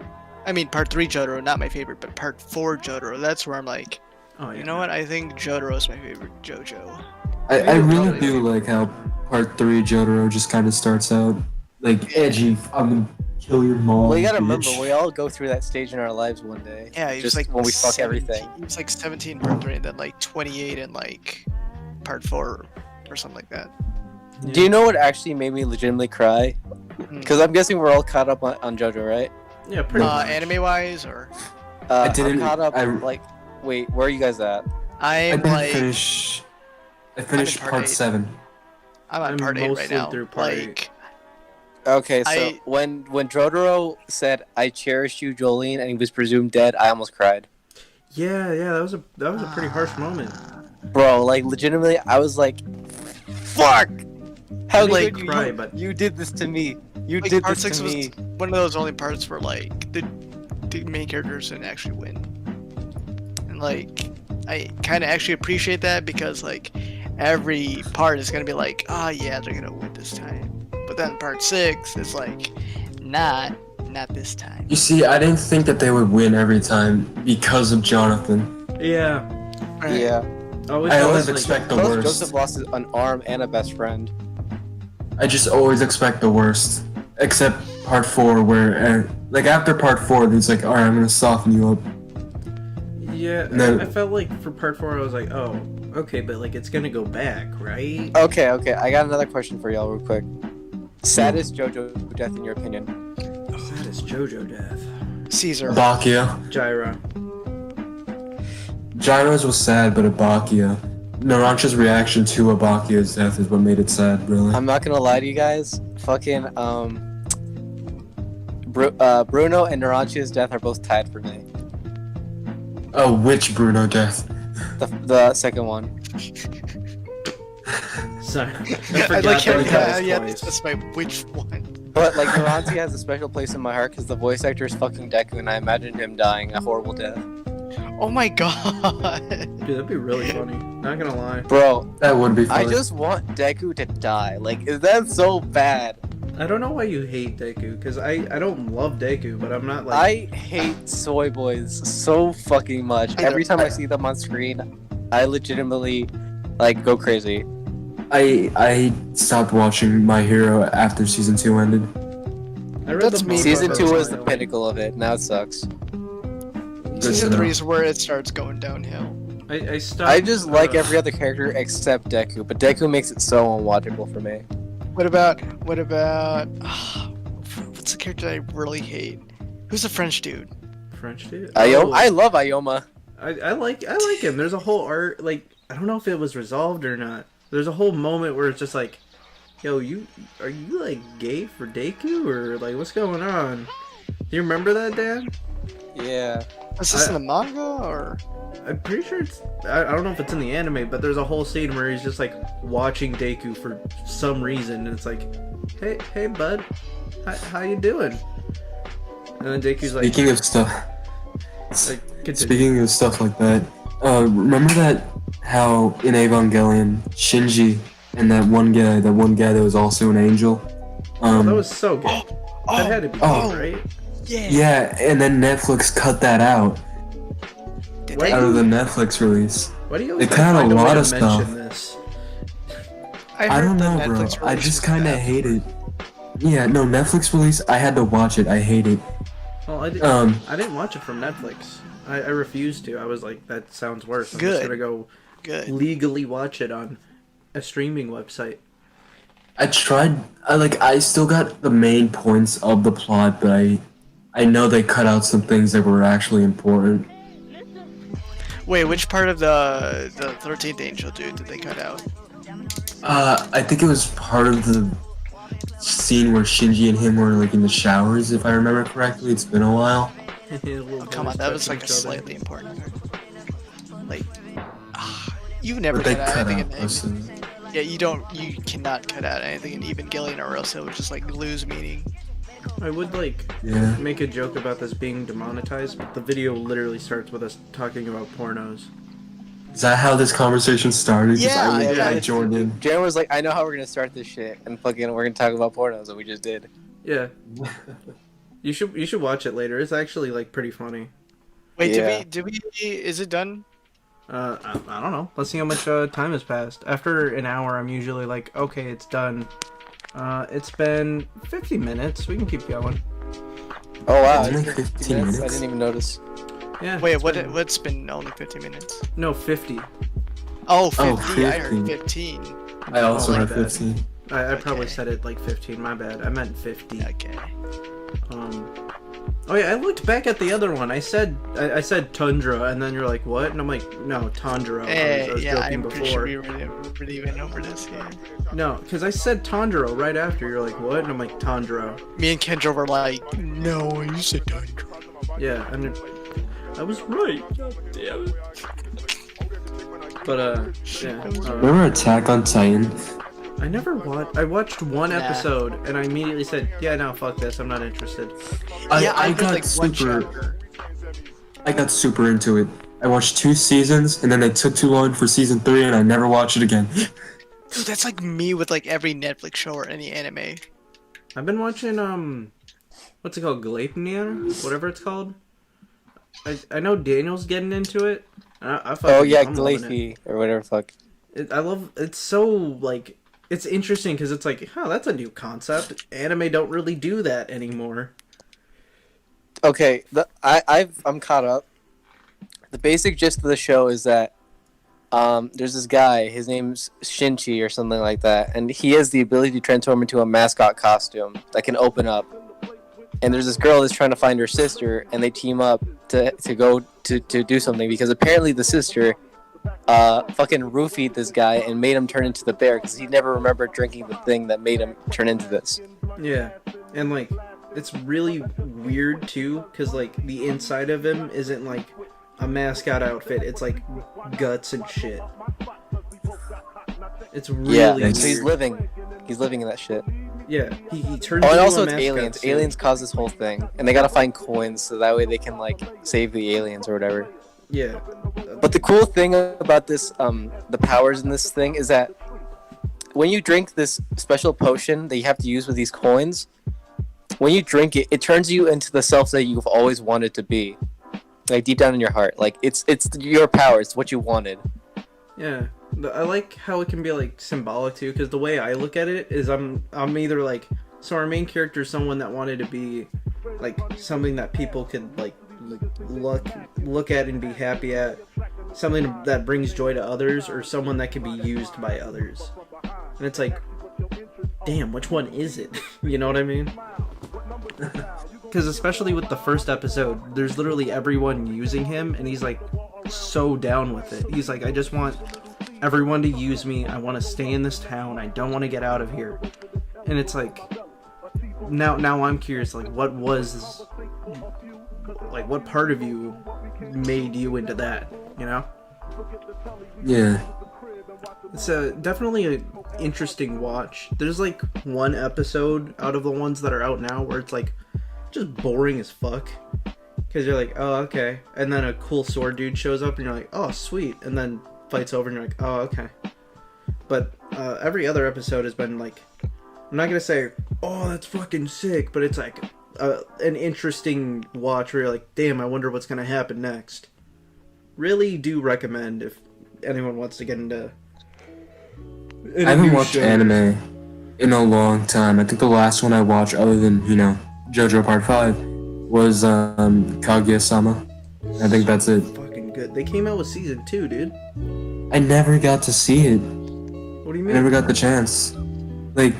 3 Jotaro, not my favorite, but Part 4 Jotaro. That's where I'm like, Oh yeah. you know what? I think Jotaro is my favorite JoJo. I really probably- do like how Part 3 Jotaro just kind of starts out like edgy. I'm gonna kill your mom. Well, you gotta bitch. remember, we all go through that stage in our lives one day. Yeah, he was Just like when we fuck 17 everything. He was like 17 Part 3, and then like 28 in like Part 4 or something like that. Yeah. Do you know what actually made me legitimately cry? Hmm. Because I'm guessing we're all caught up on JoJo, right? Yeah, pretty much. Anime wise, or I didn't- I'm caught up. I- Like, wait, where are you guys at? I I'm didn't like finish. I finished part Part eight. 7. I'm on I'm Part 8 right mostly now. through Part eight. Like Okay, so I- when Jotaro said "I cherish you, Jolene," and he was presumed dead, I almost cried, Yeah, that was a pretty harsh moment. bro. Like, legitimately, I was like, "Fuck! How Like, could cry, you? but- You did this to me. You Like, did Part this 6 to was me." one of those only parts where like the main characters didn't actually win, and like I kind of actually appreciate that because like every part is gonna be like, oh yeah, they're gonna win this time, but then Part 6 is like, not this time. You see, I didn't think that they would win every time because of Jonathan. Yeah. Right. Yeah. I Always always like, expect the Plus, worst. Joseph lost an arm and a best friend. I just always expect the worst. Except Part 4, where, like, after Part 4, it's like, alright, I'm gonna soften you up. Yeah, No. I felt like for Part 4, I was like, oh, okay, but like it's gonna go back, right? Okay, I got another question for y'all, real quick. Saddest JoJo death in your opinion? That is JoJo death. Caesar. Abakia. Gyro. Gyro's was sad, but Abakia. Narancha's reaction to Abakia's death is what made it sad, really. I'm not gonna lie to you guys. Fucking Bruno and Naranchi's death are both tied for me. Oh, which Bruno death? The second one. Sorry. I I forgot like how that we got this yeah, twice. that's my which one. But like Naranchi has a special place in my heart because the voice actor is fucking Deku, and I imagined him dying a horrible death. Oh my god. Dude, that'd be really funny. Not gonna lie. Bro, That would be I funny. just want Deku to die. Like, is that so bad? I don't know why you hate Deku, because I don't love Deku, but I'm not like... I hate soy boys so fucking much. Every time I see them on screen, I legitimately like go crazy. I stopped watching My Hero after season 2 ended. I read That's the me. manga Season for 2 a was the while. pinnacle of it. Now it sucks. Season Listen 3 up. is where it starts going downhill. I stopped... I just like every other character except Deku, but Deku makes it so unwatchable for me. What about what's the character I really hate? Who's the French dude? French dude? Ioma, Oh, I love Ioma. I like him. There's a whole art, like, I don't know if it was resolved or not. There's a whole moment where it's just like, yo, are you like gay for Deku, or like what's going on? Do you remember that, Dan? Yeah. Is this in the manga or? I'm pretty sure it's. I don't know if it's in the anime, but there's a whole scene where he's just like watching Deku for some reason, and it's like, hey, bud, how you doing? And then Deku's like, Speaking of stuff, continue. speaking of stuff like that, remember that how in Evangelion Shinji and that one guy that was also an angel. Oh, that was so good. That had to be Oh. good, right? Yeah. Yeah, and then Netflix cut that out Why out of do the you, Netflix release. why do you always They gotta cut out find a way lot to of mention stuff. this? I heard don't the know, bro. Netflix I release just was kind of bad. hate it. Yeah, no, Netflix release. I had to watch it. I hate it. Well, I didn't watch it from Netflix. I refused to. I was like, that sounds worse. I'm just Good. gonna go Good. legally watch it on a streaming website. I tried. I still got the main points of the plot, but I know they cut out some things that were actually important. Wait, which part of the 13th Angel did they cut out? I think it was part of the scene where Shinji and him were like in the showers, if I remember correctly. It's been a while. Oh, come on, that was like a slightly important part. Like, you never But they cut out cut anything out in most of it. Yeah, you cannot cut out anything in Evangelion or else it would just like lose meaning. I would like Yeah. make a joke about this being demonetized, but the video literally starts with us talking about pornos. Is that how this conversation started? 'Cause Yeah, I yeah. joined in. Jaren was like, I know how we're gonna start this shit, and fucking we're gonna talk about pornos, and we just did. Yeah. You should watch it later. It's actually like pretty funny. Wait, Yeah. did we is it done? I don't know. Let's see how much time has passed. After an hour, I'm usually like, okay, it's done. It's been 50 minutes. We can keep going. Oh wow, It's only it's been 15 I minutes. didn't even notice. Yeah. Wait, it's been- what's been only 50 minutes? No, 50. Oh, 50. Oh, I heard 15. 15. I also Oh, my had bad. 15. I probably Okay. said it like 15. My bad. I meant 50. Okay. Oh yeah, I looked back at the other one. I said Tundra, and then you're like, what? And I'm like, no, Tundra. I was Yeah, joking I'm pretty before. sure we really went over this here. No, because I said Tundra right after. You're like, what? And I'm like, Tundra. Me and Kendra were like, no, you said Tundra. Yeah, and I was right. God damn it. But yeah. Remember Attack on Titan? I never watched. I watched one Nah. episode, and I immediately said, yeah, no, fuck this. I'm not interested. Yeah, I read, got like, one super. chapter. I got super into it. I watched 2 seasons, and then they took too long for season 3, and I never watched it again. Dude, that's like me with like every Netflix show or any anime. I've been watching what's it called, Gleipnir, whatever it's called. I know Daniel's getting into it. I fucking, Oh yeah, I'm loving it. Glacy or whatever. Fuck. I love. It's so like it's interesting because it's like, huh, that's a new concept. Anime don't really do that anymore. Okay, I'm caught up. The basic gist of the show is that there's this guy. His name's Shinchi or something like that, and he has the ability to transform into a mascot costume that can open up. And there's this girl that's trying to find her sister, and they team up to go to do something because apparently the sister fucking roofied this guy and made him turn into the bear because he never remembered drinking the thing that made him turn into this. Yeah, and like it's really weird too because like the inside of him isn't like a mascot outfit. It's like guts and shit. It's really Yeah, weird. so he's living in that shit. Yeah, he turns. Oh, and into also a it's mascot aliens. suit. Aliens cause this whole thing, and they gotta find coins so that way they can like save the aliens or whatever. Yeah, But the cool thing about this, the powers in this thing is that when you drink this special potion that you have to use with these coins, when you drink it, it turns you into the self that you've always wanted to be, like deep down in your heart. Like it's your power. It's what you wanted. yeah. I like how it can be like symbolic too, because the way I look at it is I'm either like, so our main character is someone that wanted to be like something that people could like look at and be happy at, something that brings joy to others, or someone that can be used by others. And it's like, damn, which one is it? You know what I mean? Because especially with the first episode, there's literally everyone using him, and he's like so down with it. He's like, I just want everyone to use me. I want to stay in this town. I don't want to get out of here. And it's like, now I'm curious, like, what was, like, what part of you made you into that, you know? Yeah. It's definitely an interesting watch. There's like one episode out of the ones that are out now where it's like just boring as fuck. Because you're like, oh, okay. And then a cool sword dude shows up and you're like, oh, sweet. And then fight's over and you're like, oh, okay. But every other episode has been like, I'm not going to say, oh, that's fucking sick, but it's like an interesting watch where you're like, damn, I wonder what's going to happen next. Really do recommend if anyone wants to get into I haven't watched anime in a long time. I think the last one I watched, other than, JoJo Part 5, was Kaguya-sama. I think that's it. Fucking good. They came out with season 2, dude. I never got to see it. What do you I mean? never got the chance. Like,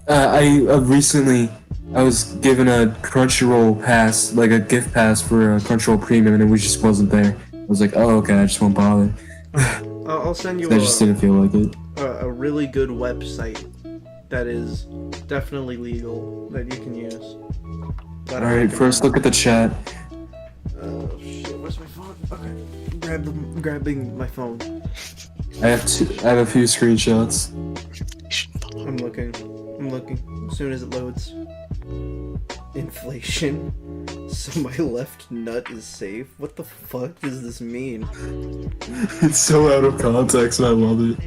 I recently, I was given a Crunchyroll pass, like a gift pass for a Crunchyroll Premium, and it just wasn't there. was like, oh, okay, I just won't bother. I'll send you I just didn't feel like it. a really good website that is definitely legal that you can use. Alright, first look at the chat. Oh shit, where's my phone? Okay, grabbing my phone. I have a few screenshots. I'm looking. As soon as it loads. Inflation. So my left nut is safe? What the fuck does this mean? It's so out of context and I love it.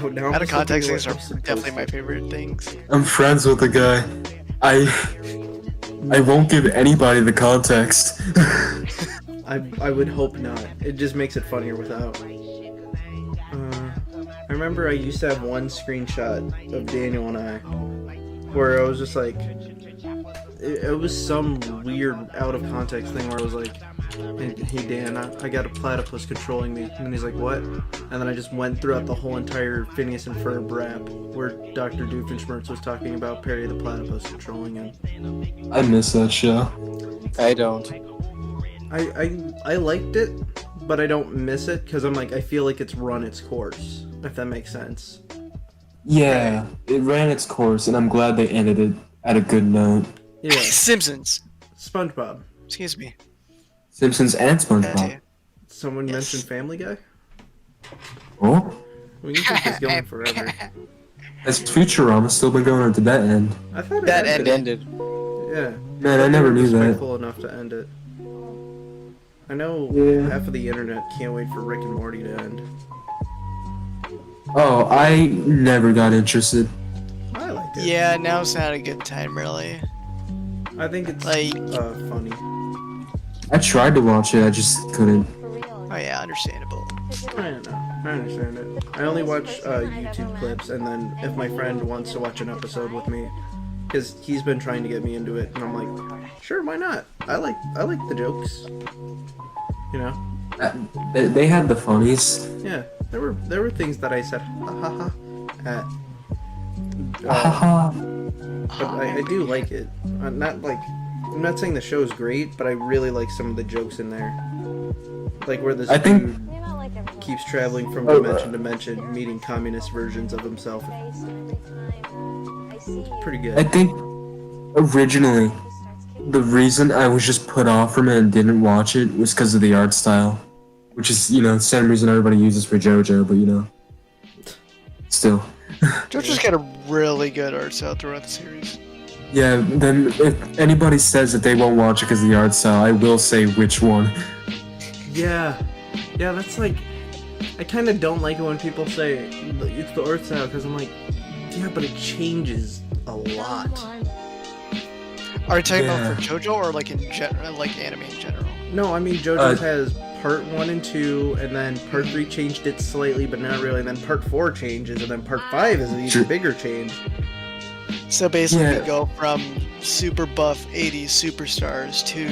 Oh, now I'm Out of just looking context, at things what are I'm definitely supposed my favorite things. I'm friends with the guy. I won't give anybody the context. I would hope not. It just makes it funnier without. I remember I used to have one screenshot of Daniel and I where I was just like, it was some weird out of context thing where I was like, hey Dan, I got a platypus controlling me. And he's like, what? And then I just went throughout the whole entire Phineas and Ferb rap where Dr. Doofenshmirtz was talking about Perry the Platypus controlling him. I miss that show. I don't. I liked it, but I don't miss it because I'm like, I feel like it's run its course, if that makes sense. Yeah, it ran its course and I'm glad they ended it at a good note. Yeah. Simpsons. SpongeBob. Excuse me. Simpsons and SpongeBob. Someone Yes. mentioned Family Guy? Oh? We can keep this going forever. Has Futurama still been going or did that end? I thought That it It ended. ended. Yeah. Man, I never knew that. Respectful enough to end it. I know Yeah. half of the internet can't wait for Rick and Morty to end. Oh, I never got interested. I liked it. Yeah, now's not a good time, really. I think it's Like- funny. I tried to watch it, I just couldn't. Oh yeah, understandable. I don't know. I understand it. I only watch YouTube clips, and then if my friend wants to watch an episode with me, because he's been trying to get me into it, and I'm like, sure, why not? I like the jokes. You know? They had the funnies. Yeah. There were things that I said ha ha ha at. Haha. But I do like it. I'm not saying the show's great, but I really like some of the jokes in there. Like where this I think- dude keeps traveling from dimension to dimension, meeting communist versions of himself. Pretty I good. think originally the reason I was just put off from it and didn't watch it was because of the art style. Which is, the same reason everybody uses for JoJo, but still. JoJo's got a really good art style throughout the series. Yeah, then if anybody says that they won't watch it because of the art style, I will say which one. Yeah, that's like, I kind of don't like it when people say it's the art style, because I'm like, yeah, but it changes a lot. Are you talking Yeah. about for JoJo or like in general, like anime in general? No, I mean JoJo's has part 1 and 2, and then part 3 changed it slightly, but not really. And then part 4 changes, and then part 5 is an even Sure. bigger change. So basically, Yeah. you go from super buff 80s superstars to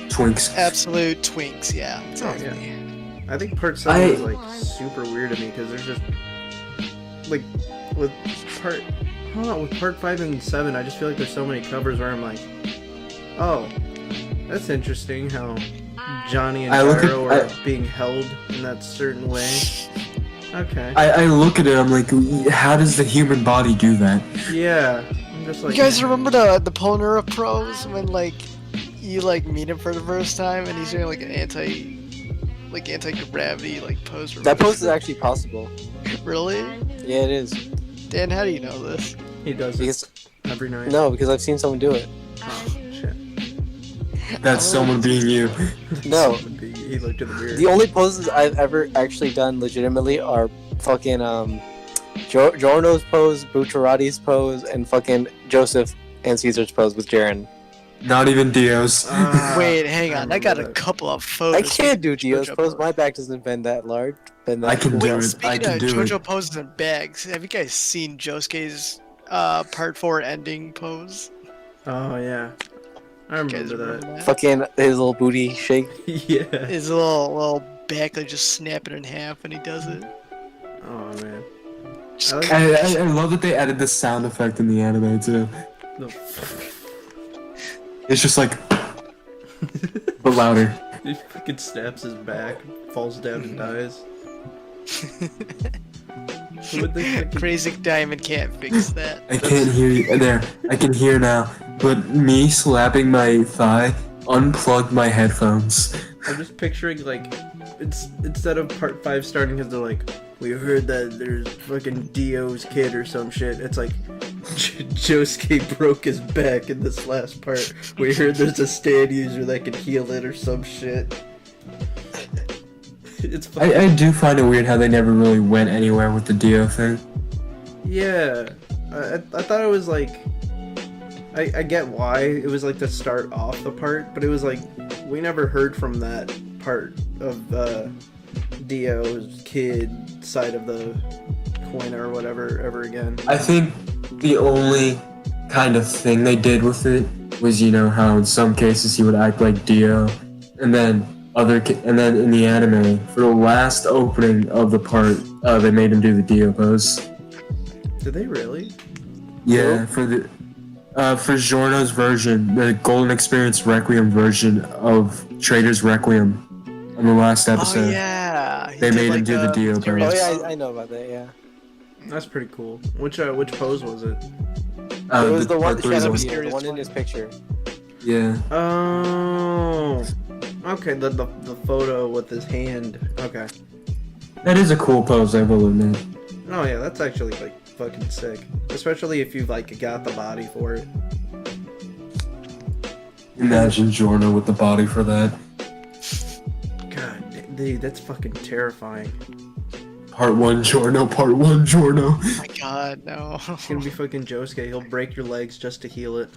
Twinks. absolute twinks. Yeah, exactly. I think part 7 is like super weird to me because there's just like with part I don't know, with part 5 and 7, I just feel like there's so many covers where I'm like, oh, that's interesting how Johnny and I look at- Gyro are being held in that certain way. Okay. I look at it, I'm like, how does the human body do that? Yeah. I'm just like, You guys remember the Polnura pros when like you like meet him for the first time and he's doing like an anti-gravity like pose? That pose is actually possible. Really? Yeah, it is. Dan, how do you know this? he does it Because every night. no, because I've seen someone do it. Oh, shit. That's someone being you. No. He looked at the mirror. The only poses I've ever actually done legitimately are fucking Giorno's pose, Bucciarati's pose, and fucking Joseph and Caesar's pose with Jaren. Not even Dio's. Wait, hang on. I got a remember that. couple of I photos. can't do Gio's JoJo pose. My back doesn't bend that large. Bend that I can cool. do Wait, it. speaking I can of do JoJo it. poses and bags, have you guys seen Josuke's part 4 ending pose? Oh yeah, I You guys remember remember that. that? Fucking his little booty shake. Yeah. His little back like just snap it in half when he does it. Oh man. Just I like- I love that they added the sound effect in the anime too. No. It's just like, but louder. He fucking snaps his back, falls down and dies. Who would they fucking... Crazy Diamond can't fix that. I can't hear you. There, I can hear now. But me slapping my thigh unplugged my headphones. I'm just picturing, like, instead of part 5 starting because they're like, we heard that there's fucking Dio's kid or some shit. It's like, Josuke broke his back in this last part. We heard there's a stand user that can heal it or some shit. It's fucking... I do find it weird how they never really went anywhere with the Dio thing. Yeah. I thought it was like... I get why it was like to start off the part, but it was like, we never heard from that part of Dio's kid side of the coin or whatever ever again. I think the only kind of thing they did with it was, you know, how in some cases he would act like Dio, and then in the anime, for the last opening of the part, they made him do the Dio pose. Did they really? Yeah, for Giorno's version, the Golden Experience Requiem version of Trader's Requiem, on the last episode. Oh yeah. They made him do the Dio pose. Oh yeah, I know about that. Yeah. That's pretty cool. Which pose was it? It was the one, the one in his picture. Yeah. Oh. Okay, the photo with his hand. Okay. That is a cool pose, I will admit. Oh yeah, that's actually like fucking sick. Especially if you like got the body for it. Imagine Giorno with the body for that. God, dude, that's fucking terrifying. Part 1 Giorno, part 1 Giorno. Oh my god, no. It's gonna be fucking Josuke. He'll break your legs just to heal it.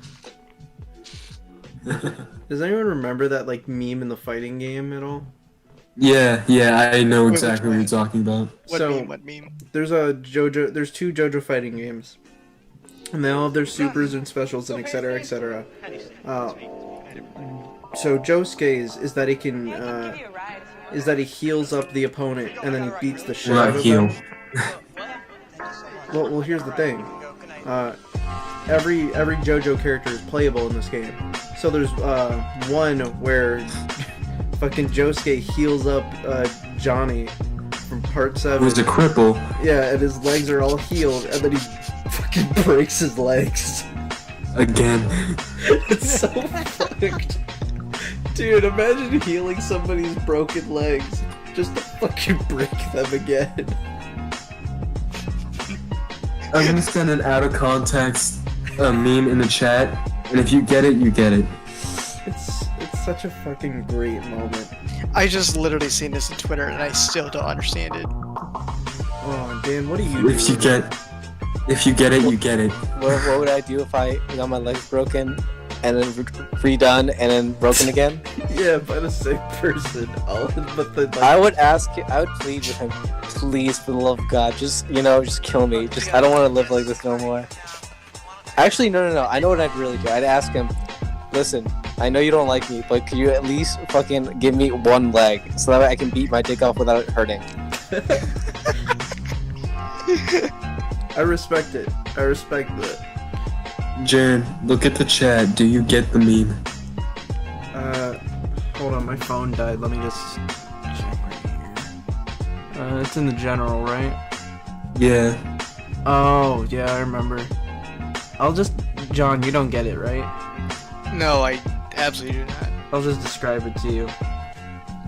Does anyone remember that like meme in the fighting game at all? Yeah, I know exactly what you're talking about. What meme? There's two JoJo fighting games, and they all have their supers and specials and etc. etc. So Josuke's is that he can is that he heals up the opponent and then he beats the shit out of them. Well, here's the thing. Every JoJo character is playable in this game. So there's one where fucking Josuke heals up Johnny from part 7. Who's a cripple. Yeah, and his legs are all healed, and then he fucking breaks his legs. Again. It's so fucked. Dude, imagine healing somebody's broken legs just to fucking break them again. I'm gonna send an out of context meme in the chat, and if you get it, you get it. It's such a fucking great moment. I just literally seen this on Twitter and I still don't understand it. Oh, Dan, what do you do? If you get it, you get it. What would I do if I got my legs broken and then redone and then broken again? Yeah, by the same person. I would plead with him, please, for the love of God, just kill me. I don't want to live like this no more. Actually, no. I know what I'd really do. I'd ask him, listen, I know you don't like me, but could you at least fucking give me one leg so that way I can beat my dick off without it hurting? I respect it. I respect that. Jaren, look at the chat. Do you get the meme? Hold on, my phone died. Let me just check right here. It's in the general, right? Yeah. Oh, yeah, I remember. John, you don't get it, right? No, I absolutely do not. I'll just describe it to you.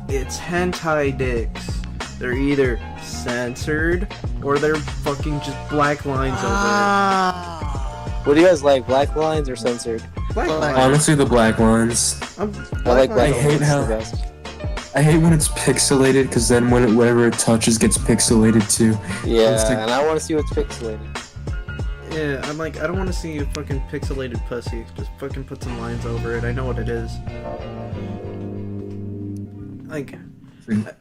It's hentai dicks. They're either censored or they're fucking just black lines over What do you guys like, black lines or censored? it. Black lines. Honestly, the black lines. I like black I hate lines how- the best. I hate when it's pixelated, because then whatever it touches gets pixelated too. Yeah, It's like- and I want to see what's pixelated. Yeah, I'm like, I don't want to see a fucking pixelated pussy. Just fucking put some lines over it. I know what it is. Like,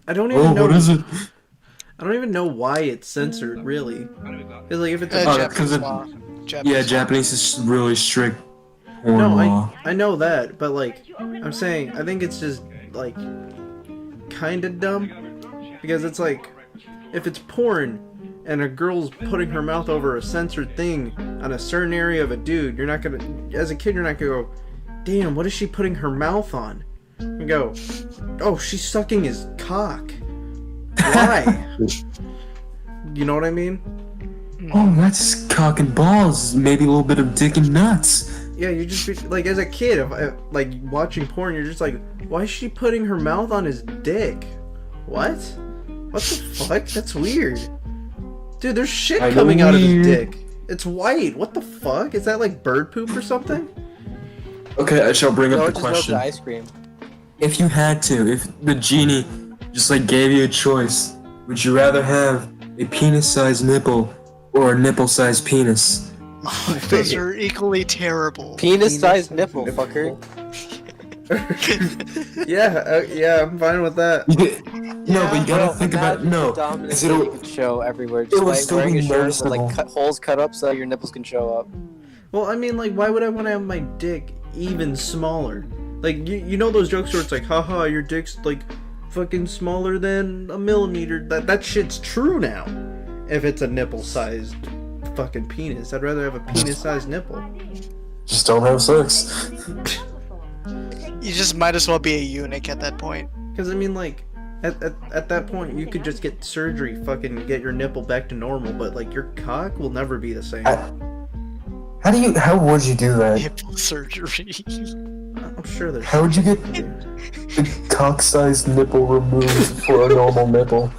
I don't even know. What is it? I don't even know why it's censored, really. Because like, if it's Japanese a law. Japanese is really strict porn no, law. I know that, but like, I'm saying, I think it's just like kind of dumb because it's like, if it's porn and a girl's putting her mouth over a censored thing on a certain area of a dude, you're not gonna, as a kid, you're not gonna go, damn, what is she putting her mouth on? and go, "Oh, she's sucking his cock." Why? You know what I mean? Oh, that's cock and balls. Maybe a little bit of dick and nuts. Yeah, you just be, like, as a kid, if I, like, watching porn, you're just like, why is she putting her mouth on his dick? What? What the fuck? That's weird. Dude, there's shit coming out of his dick. It's white. What the fuck? Is that like bird poop or something? Okay, I shall bring No, up it the just melts the question. ice cream. If you had to, if the genie just like gave you a choice, would you rather have a penis-sized nipple or a nipple-sized penis? Those are equally terrible. Penis-sized nipple, fucker. Yeah, I'm fine with that. No, but you gotta think about Dominance that you could show everywhere. Just would like still wearing be a shirt with like noticeable. holes cut up so that your nipples can show up. Well, I mean, like, why would I want to have my dick even smaller? Like, you know those jokes where it's like, haha, your dick's like fucking smaller than a millimeter. That shit's true now. If it's a nipple-sized fucking penis, I'd rather have a penis-sized nipple. just don't have sex. You just might as well be a eunuch at that point. Because, I mean, like, at that point, you could just get surgery, fucking get your nipple back to normal, but, like, your cock will never be the same. How would you do that? Nipple surgery. I'm sure there's... How would you get the cock-sized nipple removed for a normal nipple?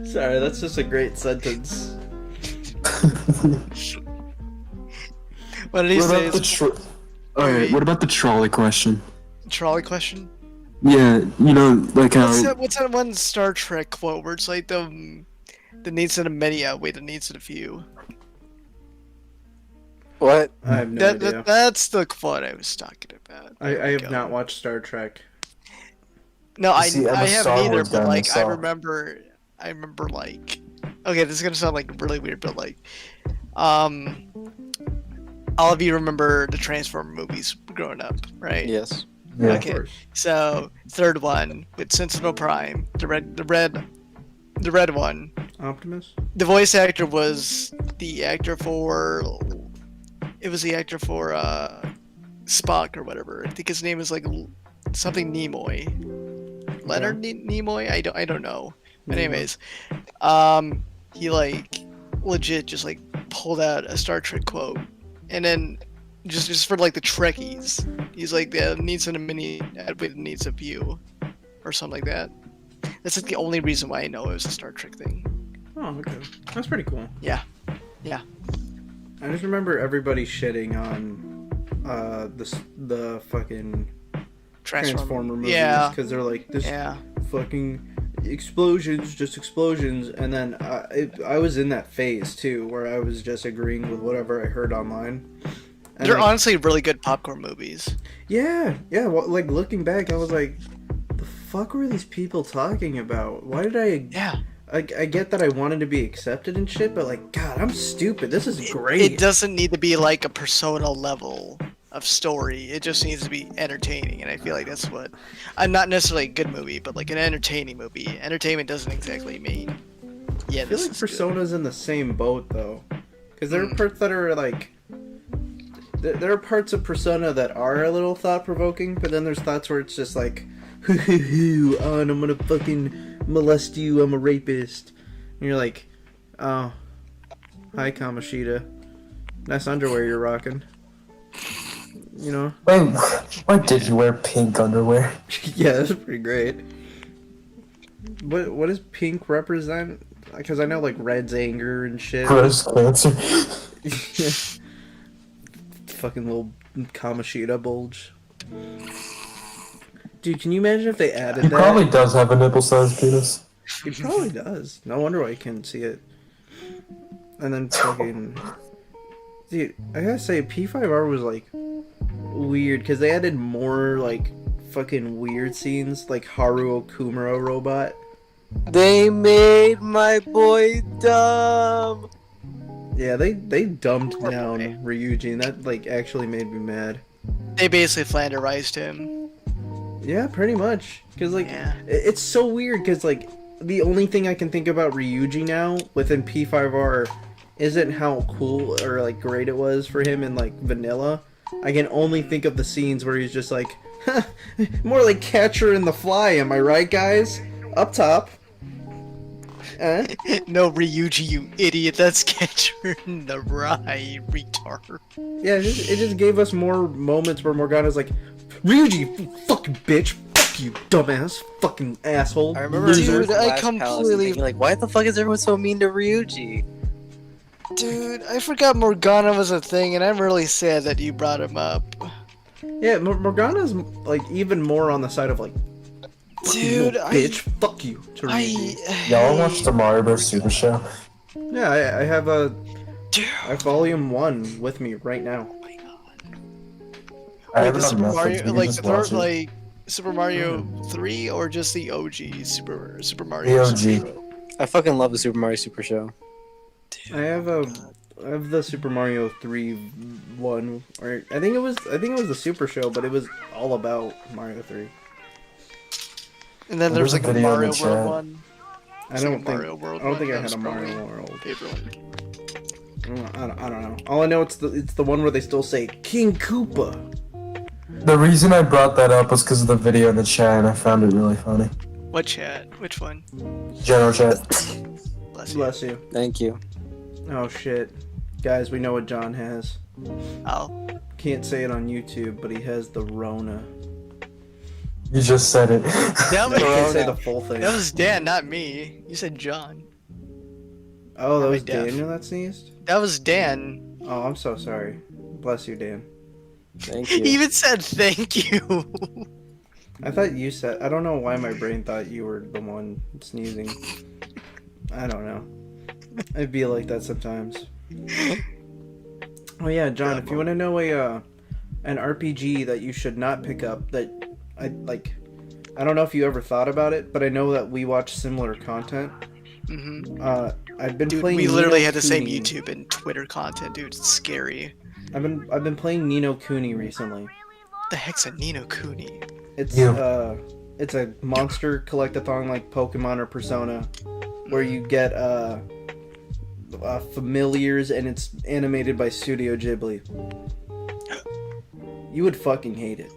Sorry, that's just a great sentence. What did he say? Alright, what about the trolley question? Trolley question? Yeah, you know, like how... What's that one Star Trek quote where it's like the needs of the many outweigh the needs of the few? What? I have no idea. That's the quote I was talking about. I have not watched Star Trek. No, See, I'm I a haven't Star either, Wars guy but like I myself. remember like, okay, this is gonna sound like really weird, but like, all of you remember the Transformer movies growing up, right? Yes. Yeah. Okay, so third one with Sentinel Prime, the red one. Optimus? The voice actor was the actor for. It was the actor for Spock or whatever. I think his name is like something Nimoy. Leonard Nimoy? I don't know. But anyways, he like legit just like pulled out a Star Trek quote, and then just for like the Trekkies, he's like, the needs of the many outweigh the needs of you, or something like that. That's like the only reason why I know it was a Star Trek thing. Oh, okay. That's pretty cool. Yeah. I just remember everybody shitting on the fucking Transformer movies. Yeah. Because they're like, this Yeah. fucking explosions, just explosions. And then I was in that phase too, where I was just agreeing with whatever I heard online. And They're like, honestly really good popcorn movies. Yeah. Well, like looking back, I was like, the fuck were these people talking about? Why did I? Yeah. I get that I wanted to be accepted and shit, but like, God, I'm stupid. This is great. It doesn't need to be like a Persona level of story. It just needs to be entertaining, and I feel like that's what. Not necessarily a good movie, but like an entertaining movie. Entertainment doesn't exactly mean. Yeah, I feel this like is Persona's in the same boat though, because there are parts that are like. There are parts of Persona that are a little thought provoking, but then there's thoughts where it's just like, hoo hoo hoo, oh, and I'm gonna fucking molest you, I'm a rapist. And you're like, oh, hi Kamoshida. Nice underwear you're rocking. You know? Wait, why did you wear pink underwear? Yeah, that's pretty great. What does pink represent? Because I know like red's anger and shit. Breast cancer. Fucking little Kamoshida bulge. Dude, can you imagine if they added He that? probably does have a nipple-sized penis. He probably does. No wonder why I can't see it. And then fucking... Dude, I gotta say, P5R was like weird, because they added more like fucking weird scenes, like Haru Okumura robot. They made my boy dumb. Yeah, they dumbed down Ryuji, and that like actually made me mad. They basically flanderized him. Yeah, pretty much. Because, like, Yeah. it's so weird, because, like, the only thing I can think about Ryuji now within P5R isn't how cool or, like, great it was for him in, like, vanilla. I can only think of the scenes where he's just like, More like Catcher in the Fly, am I right, guys? Up top. No, Ryuji, you idiot. That's Catcher in the Rye, retard. Yeah, it just gave us more moments where Morgana's like, Ryuji, you fucking bitch, fuck you, dumbass, fucking asshole. I remember loser. Dude, I Flash Palace completely- thinking, like, why the fuck is everyone so mean to Ryuji? Dude, I forgot Morgana was a thing, and I'm really sad that you brought him up. Yeah, Morgana's like even more on the side of like, Dude, bitch, fuck you. To Ryuji. Y'all watch the Mario Bros. Super Show? Yeah, I have a Dude. volume 1 with me right now. I Like have the it on Super Netflix, Mario, we can like just the third, watch it. like Super Mario 3, or just the OG Super Mario? The OG. Super- I fucking love the Super Mario Super Show. I have the Super Mario 3 one, or I think it was the Super Show, but it was all about Mario 3. And then there's There's like a a video in Mario the World chat. one. I It's like don't a think Mario World I don't think one. I That had a was Mario probably World. favorite one. I don't know. All I know it's the one where they still say King Koopa. The reason I brought that up was because of the video in the chat, and I found it really funny. What chat? Which one? General chat. Bless you. Bless you. Thank you. Oh shit, guys, we know what John has. Oh. Can't say it on YouTube, but he has the Rona. You just said it. That I can't say Rona. the full thing. was Dan, not me. You said John. Oh, that Am I was deaf? Daniel that sneezed. That was Dan. Oh, I'm so sorry. Bless you, Dan. Thank He you. even said thank you. I thought you said. I don't know why my brain thought you were the one sneezing. I don't know. It'd be like that sometimes. Oh yeah, John. If you want to know an RPG that you should not pick up, that I like, I don't know if you ever thought about it, but I know that we watch similar content. I've been Dude, playing. we Ni literally no had the same Kuni. YouTube and Twitter content, dude. It's scary. I've been playing Ni no Kuni recently. The heck's a Nino Cooney? It's Yeah. it's a monster collectathon like Pokemon or Persona, where you get familiars, and it's animated by Studio Ghibli. You would fucking hate it.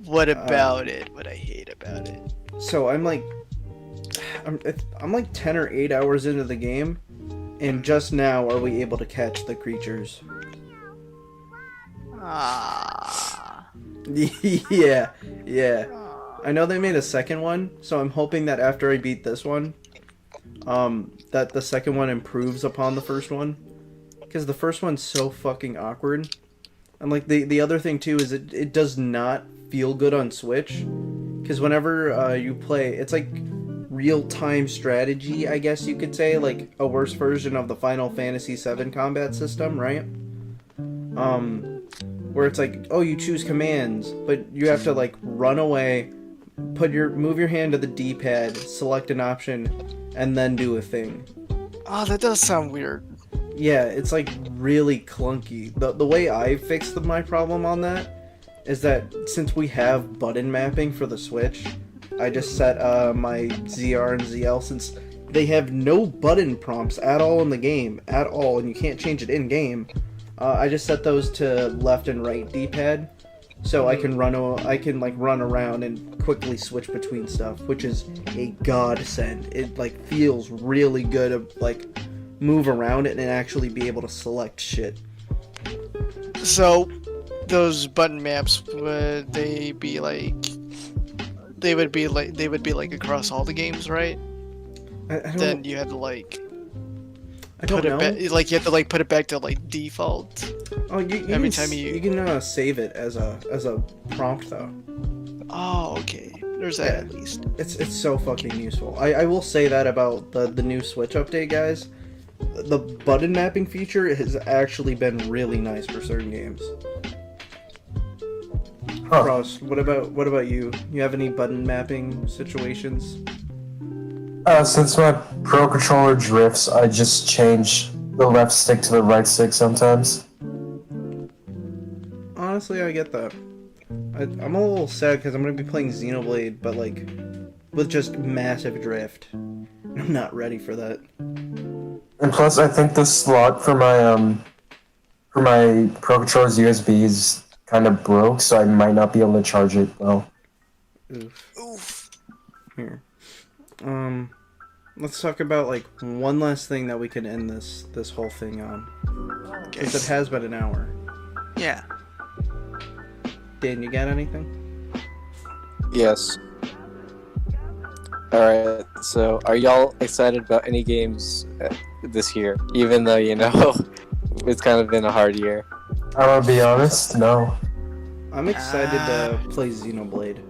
What about it? What I hate about it? So I'm like 10 or 8 hours into the game, and just now are we able to catch the creatures. Ah. Yeah. I know they made a second one, so I'm hoping that after I beat this one, that the second one improves upon the first one, because the first one's so fucking awkward. And like the other thing too is it does not feel good on Switch, because whenever you play, it's like real-time strategy, I guess you could say, like a worse version of the Final Fantasy VII combat system, right? Where it's like, oh, you choose commands, but you have to like run away, move your hand to the D-pad, select an option, and then do a thing. Oh, that does sound weird. Yeah, it's like really clunky. The way I fixed my problem on that is that since we have button mapping for the Switch, I just set my ZR and ZL, since they have no button prompts at all in the game, at all, and you can't change it in game. I just set those to left and right D-pad, so I can run around and quickly switch between stuff, which is a godsend. It like feels really good to like move around it and actually be able to select shit. So, those button maps, would they be like? They would be like across all the games, right? I don't, Then you had to like I don't put know. it back. Like you have to like put it back to like default. Oh, you every can, time you can save it as a prompt though. Oh, okay. There's that Yeah. at least. It's so fucking useful. I will say that about the new Switch update, guys. The button mapping feature has actually been really nice for certain games. Huh. Frost, what about you? You have any button mapping situations? Since my Pro Controller drifts, I just change the left stick to the right stick sometimes. Honestly, I get that. I'm a little sad because I'm going to be playing Xenoblade, but like with just massive drift. I'm not ready for that. And plus, I think the slot for my Pro Controller's USB is kind of broke, so I might not be able to charge it well. Oof. Here. Let's talk about like one last thing that we can end this whole thing on. Okay. Because it has been an hour. Yeah. Dan, you got anything? Yes. Alright, so are y'all excited about any games this year? Even though, it's kind of been a hard year. I'm gonna be honest, no. I'm excited to play Xenoblade.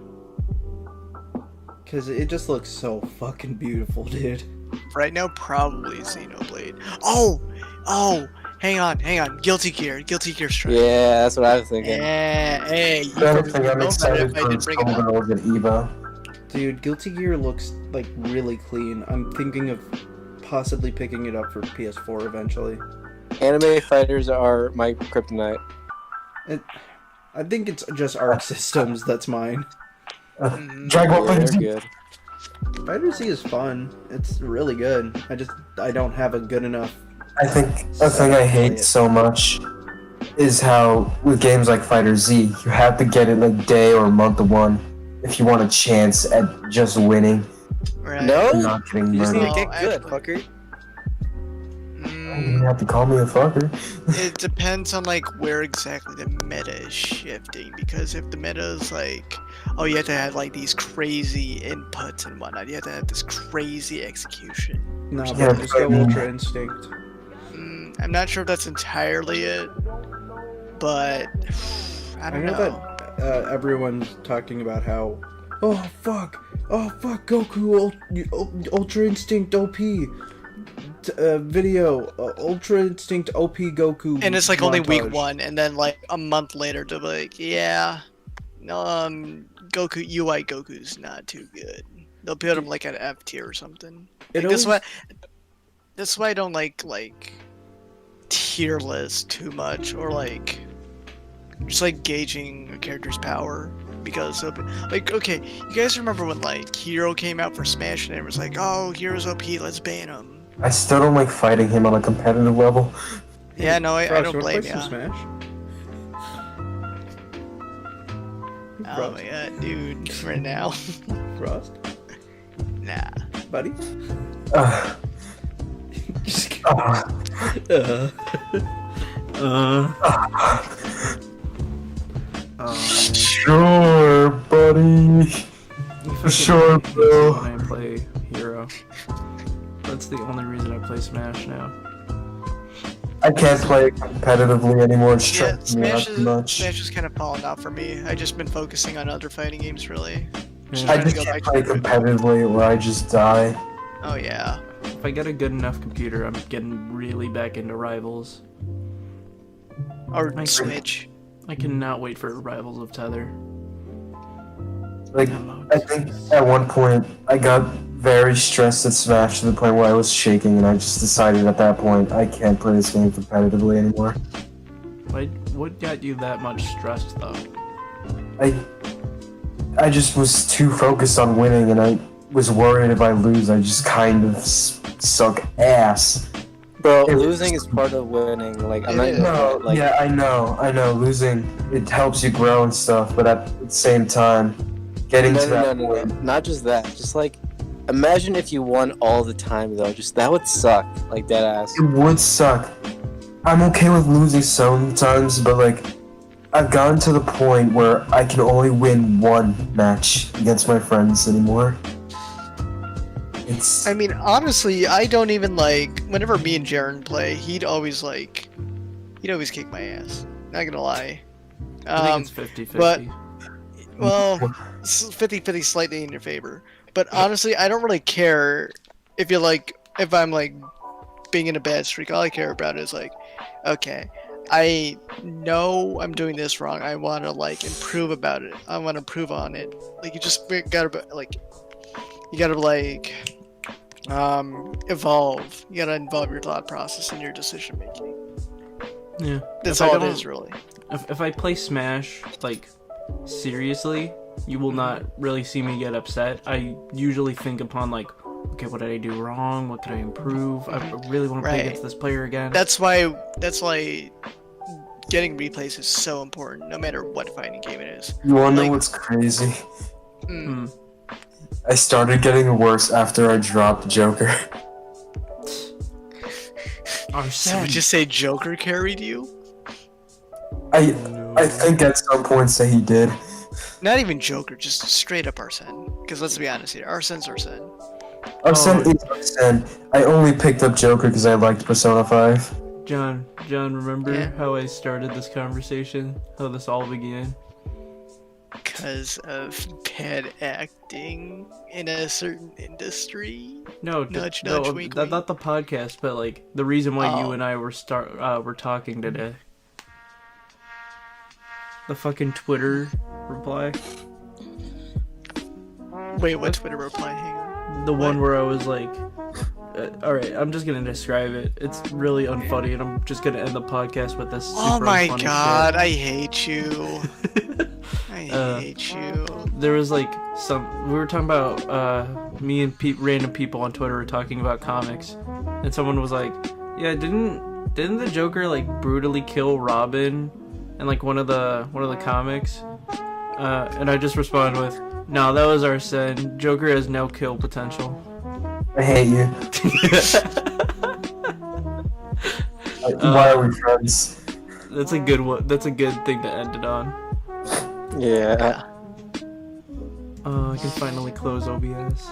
Because it just looks so fucking beautiful, dude. Right now, probably Xenoblade. Oh! Hang on. Guilty Gear Strive. Yeah, that's what I was thinking. Yeah, hey, you The other probably thing I'm know about it excited if I for didn't is bring it up. Golden Orbit Evo. Dude, Guilty Gear looks like really clean. I'm thinking of possibly picking it up for PS4 eventually. Anime fighters are my kryptonite. I think it's just Arc Systems that's mine. Dragon Ball They're FighterZ. good. Fighter Z is fun. It's really good. I don't have a good enough. I think the thing I hate so much is how with games like Fighter Z, you have to get it like day or month one if you want a chance at just winning Right. No? and not getting You just need murdered. to get good, fucker. You didn't have to call me a fucker. It depends on like where exactly the meta is shifting, because if the meta is like, oh, you have to have like these crazy inputs and whatnot, you have to have this crazy execution. No, Yeah, but just go but- Ultra Instinct. I'm not sure if that's entirely it, but I I don't know know. that everyone's talking about how, oh fuck, Goku, Ultra Instinct OP, video, Ultra Instinct OP Goku. And it's like only week montage. 1, and then like a month later to be like, yeah, Goku's not too good. They'll put him like at F tier or something. It Like, always- that's why I don't like tier list too much, or like just like gauging a character's power, because of like, okay, you guys remember when like Hero came out for Smash and it was like, oh, Hero's OP, let's ban him. I still don't like fighting him on a competitive level. Yeah, no, I Frost, don't you wanna blame play you. some Smash? Oh Frost? my god, dude, right now. Frost? Nah. Buddy? Uh, Just kidding. uh, sure, buddy. You fucking Sure, hate me bro. when I play Hero. That's the only reason I play Smash now. I can't play it competitively anymore. It's Yeah, stressing me out too much. Smash is kind of falling off for me. I just been focusing on other fighting games, really. Yeah. I trying to just go can't back play to it. competitively or I just die. Oh yeah. If I get a good enough computer, I'm getting really back into Rivals. Or I- Switch. I cannot wait for Rivals of Tether. Like, I think at one point I got very stressed at Smash to the point where I was shaking, and I just decided at that point I can't play this game competitively anymore. What got you that much stressed though? I just was too focused on winning, and I was worried if I lose, I just kind of suck ass. Bro, It was- losing is part of winning. Like, I'm It not is. gonna No, like, yeah, I know. Losing, it helps you grow and stuff, but at the same time, getting no, to that no. point, Not just that. Just like, imagine if you won all the time though. Just that would suck. Like dead ass. it would suck. I'm okay with losing sometimes, but like, I've gotten to the point where I can only win one match against my friends anymore. It's I mean, honestly, I don't even like. Whenever me and Jaren play, he'd always kick my ass. Not gonna lie. I think it's 50-50. but- Well, 50-50 slightly in your favor. But honestly, I don't really care if I'm like being in a bad streak. All I care about is like, okay, I know I'm doing this wrong. I want to like improve about it. I want to improve on it. Like you gotta evolve. You gotta involve your thought process in your decision making. yeah. That's If I all it don't- is, really. If I play Smash, like, seriously, you will not really see me get upset. I usually think upon, like, okay, what did I do wrong? What could I improve? I really want to play Right. against this player again. That's why getting replays is so important, no matter what fighting game it is. You wanna know Like- what's crazy? Mm. I started getting worse after I dropped Joker. So would you say Joker carried you? I think at some points that he did. Not even Joker, just straight up Arsene. Because let's be honest here, Arsene's Arsene. Arsene is Arsene. I only picked up Joker because I liked Persona 5. John, remember Yeah. how I started this conversation? How this all began? Because of bad acting in a certain industry. No, Nudge, no, nudge, wink, not the podcast, but like the reason why you Oh. and I were talking today. The fucking Twitter reply. Wait, what Twitter reply? Hang on. The one where I was like, alright, I'm just gonna describe it. It's really unfunny, and I'm just gonna end the podcast with this. Oh super my unfunny god, shit. I hate you. I hate you. There was like we were talking about me and random people on Twitter were talking about comics, and someone was like, yeah, didn't the Joker like brutally kill Robin in like one of the comics? And I just responded with, no, that was Arsene. Joker has no kill potential. I hate you. Why are we friends? That's a good one. That's a good thing to end it on. Yeah. I can finally close OBS.